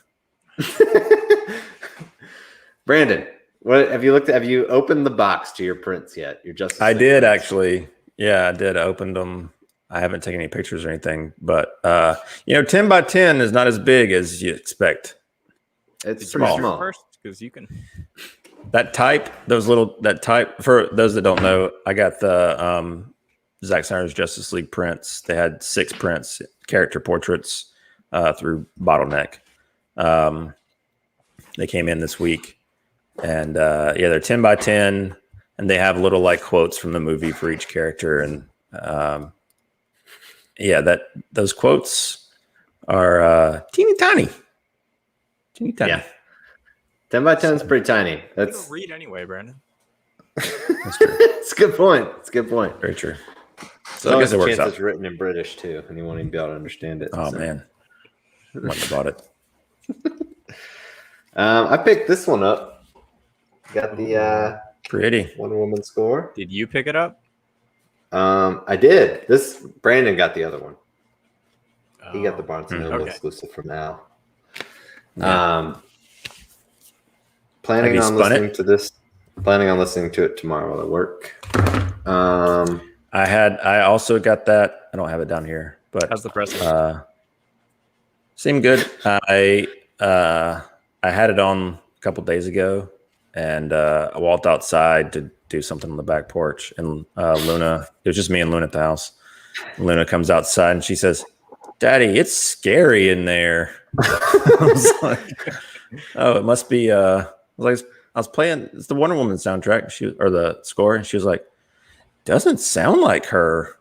Brandon, what have you looked at? Have you opened the box to your prints yet? Your Justice I League did prints? actually. Yeah, I did. I opened them. I haven't taken any pictures or anything, but 10 by 10 is not as big as you expect. It's small. small. First, because you can. That type, for those that don't know, I got the Zack Snyder's Justice League prints. They had 6 prints, character portraits through Bottleneck. They came in this week, and they're 10 by 10, and they have little like quotes from the movie for each character, and those quotes are teeny tiny. Yeah, 10 by 10 is pretty tiny. That's You'll read anyway, Brandon. That's true. it's a good point. It's a good point. Very true. So So I I guess it works chance out. it's written in British too, and you won't even be able to understand it. Oh so. man, wonder about it. I picked this one up. Got the Pretty. Wonder Woman score. Did you pick it up? I did. Brandon got the other one. He got the Oh, Barnes and Noble okay. exclusive from Al. Yeah. Planning Have you on spun listening to this. Planning on listening to it tomorrow while at work. I also got that. I don't have it down here, but How's the press? seemed good. I had it on a couple days ago, and I walked outside to do something on the back porch, and Luna. It was just me and Luna at the house. Luna comes outside and she says, "Daddy, it's scary in there." I was like, "Oh, it must be." I was playing. It's the Wonder Woman soundtrack. Or the score, and she was like, "Doesn't sound like her."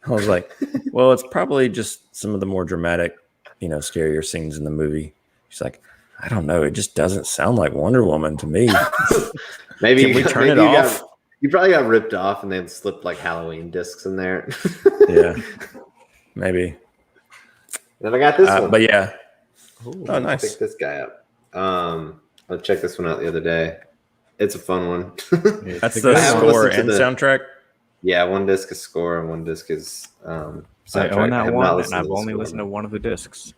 I was like, "Well, it's probably just some of the more dramatic, scarier scenes in the movie." She's like, "I don't know. It just doesn't sound like Wonder Woman to me." Maybe Can we turn maybe it off? You probably got ripped off and then slipped like Halloween discs in there. Yeah, maybe. Then I got this one. But yeah. Ooh, Oh, nice. Pick this guy up. I checked this one out the other day. It's a fun one. That's the I haven't score listened and to soundtrack. Yeah, one disc is score and one disc is I soundtrack. own have that not one, and listened I've to the only score. listened to one of the discs.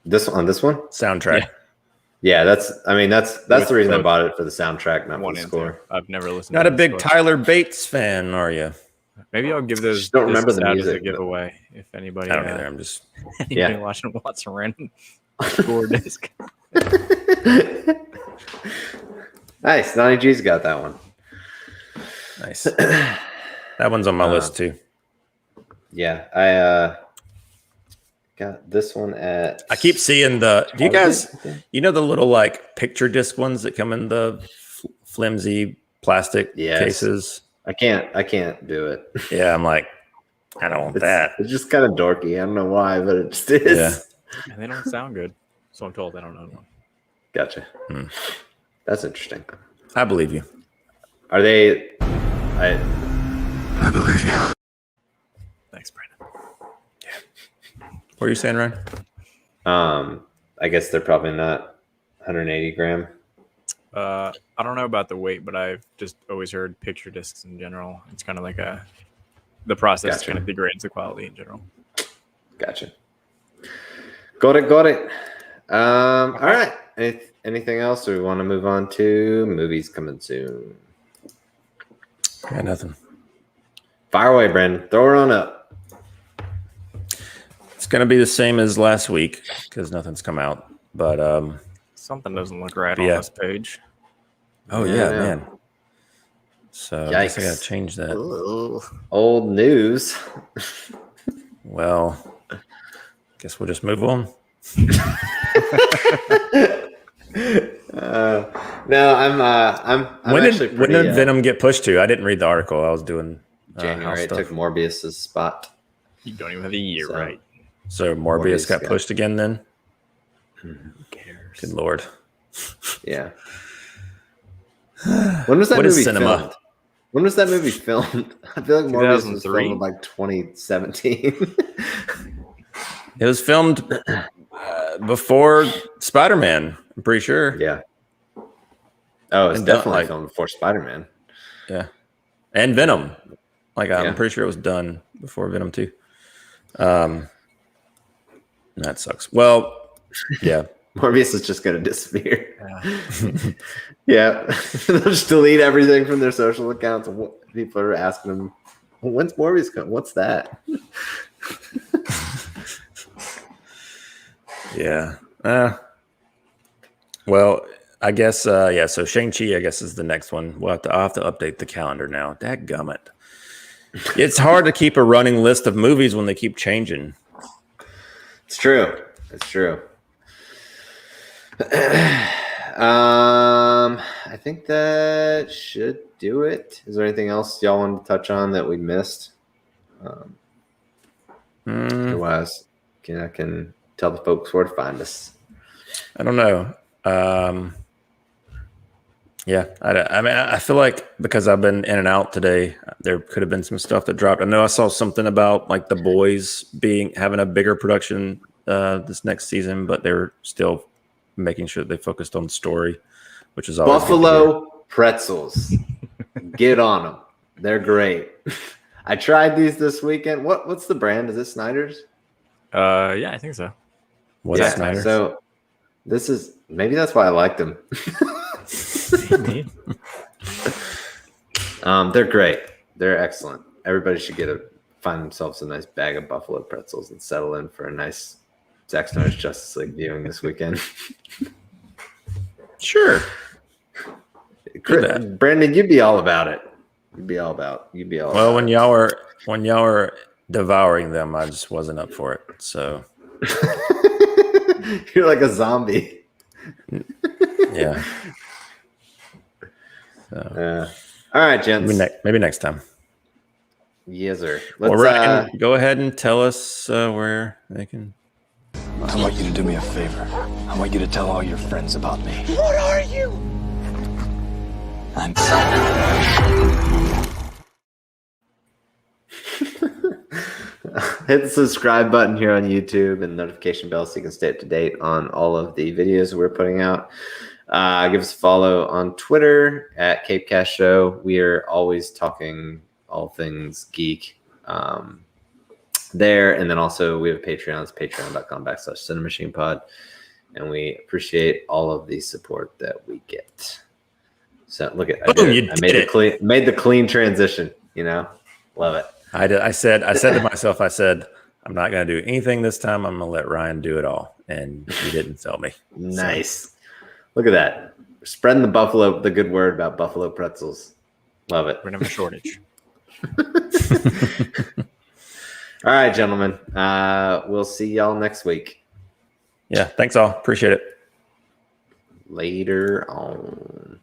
This one. Soundtrack. Yeah, that's the reason I both. bought it, for the soundtrack, not for One the and score. two. I've never listened. Not to a the big score. Tyler Bates fan, are you? Maybe I'll give those. Just don't remember discs the out music, as a giveaway if anybody. I don't either. I'm just Anybody wants a random score disc. Nice. 90G's got that one. nice. That one's on my list too. Yeah, I got this one at. I keep seeing do you guys, Target? the little like picture disc ones that come in the flimsy plastic Yes. cases? I can't do it. Yeah, I'm like, I don't want that. It's just kind of dorky. I don't know why, but it just is. Yeah. And they don't sound good, so I'm told I don't know one. Gotcha. That's interesting. I believe you. Are they? I believe you. Thanks, Brandon. What are you saying, Ryan? I guess they're probably not 180 gram. I don't know about the weight, but I've just always heard picture discs in general. It's kind of like the process Gotcha. kind of degrades the quality in general. Gotcha. Got it. All right. Anything else, or we want to move on to movies coming soon? Got nothing. Fire away, Brandon. Throw her on up. It's gonna be the same as last week because nothing's come out. But Something doesn't look right Yeah. on this page. oh Yeah, yeah, I know. man. So I guess I Yikes. gotta change that. Old news. Well, guess we'll just move on. No, I'm When actually did pretty, Venom get pushed to? I didn't read the article. I was doing January. It took Morbius's spot. You don't even have a year, right? So Morbius got pushed again then? Who cares? Good Lord. Yeah. When was that What movie is cinema? filmed? When was that movie filmed? I feel like Morbius was 2003? filmed in like 2017. It was filmed before Spider-Man, I'm pretty sure. Yeah. Oh, it's And definitely filmed before Spider-Man. Yeah. And Venom. Like, I'm Yeah. pretty sure it was done before Venom 2. That sucks. Well, yeah. Morbius is just going to disappear. Yeah. They'll just delete everything from their social accounts. And people are asking them, when's Morbius coming? What's that? Yeah. Well, I guess, yeah, so Shang-Chi, I guess, is the next one. I'll have to update the calendar now. Dadgummit. It's hard to keep a running list of movies when they keep changing. It's true. It's true. I think that should do it. Is there anything else y'all wanted to touch on that we missed? Otherwise, I can tell the folks where to find us. I don't know. Yeah, I mean, I feel like because I've been in and out today, there could have been some stuff that dropped. I know I saw something about like The Boys having a bigger production this next season, but they're still making sure they focused on story, which is always Buffalo pretzels. Get on them. They're great. I tried these this weekend. What's the brand? Is it Snyder's? Yeah, I think so. What's Snyder's? So this is maybe that's why I liked them. They're great. They're excellent. Everybody should find themselves a nice bag of Buffalo pretzels and settle in for a nice Zack Snyder's Justice League viewing this weekend. Sure. Brandon, you'd be all about it. You'd be all about. Well, when y'all were devouring them, I just wasn't up for it. So you're like a zombie. Yeah. So. All right, gents. Maybe next time. Yes, sir. Well, Ryan, go ahead and tell us where they can. I want you to do me a favor. I want you to tell all your friends about me. What are you? I'm Hit the subscribe button here on YouTube and notification bell so you can stay up to date on all of the videos we're putting out. Give us a follow on Twitter at Capecast Show. We are always talking all things geek there. And then also we have Patreon. It's patreon.com/CinemAchinePod. And we appreciate all of the support that we get. So look at I made the clean transition, Love it. I said to myself, I'm not going to do anything this time. I'm going to let Ryan do it all. And he didn't tell me. Nice. So. Look at that. We're spreading the good word about Buffalo pretzels. Love it. We're going to have a shortage. All right, gentlemen. We'll see y'all next week. Yeah. Thanks all. Appreciate it. Later on.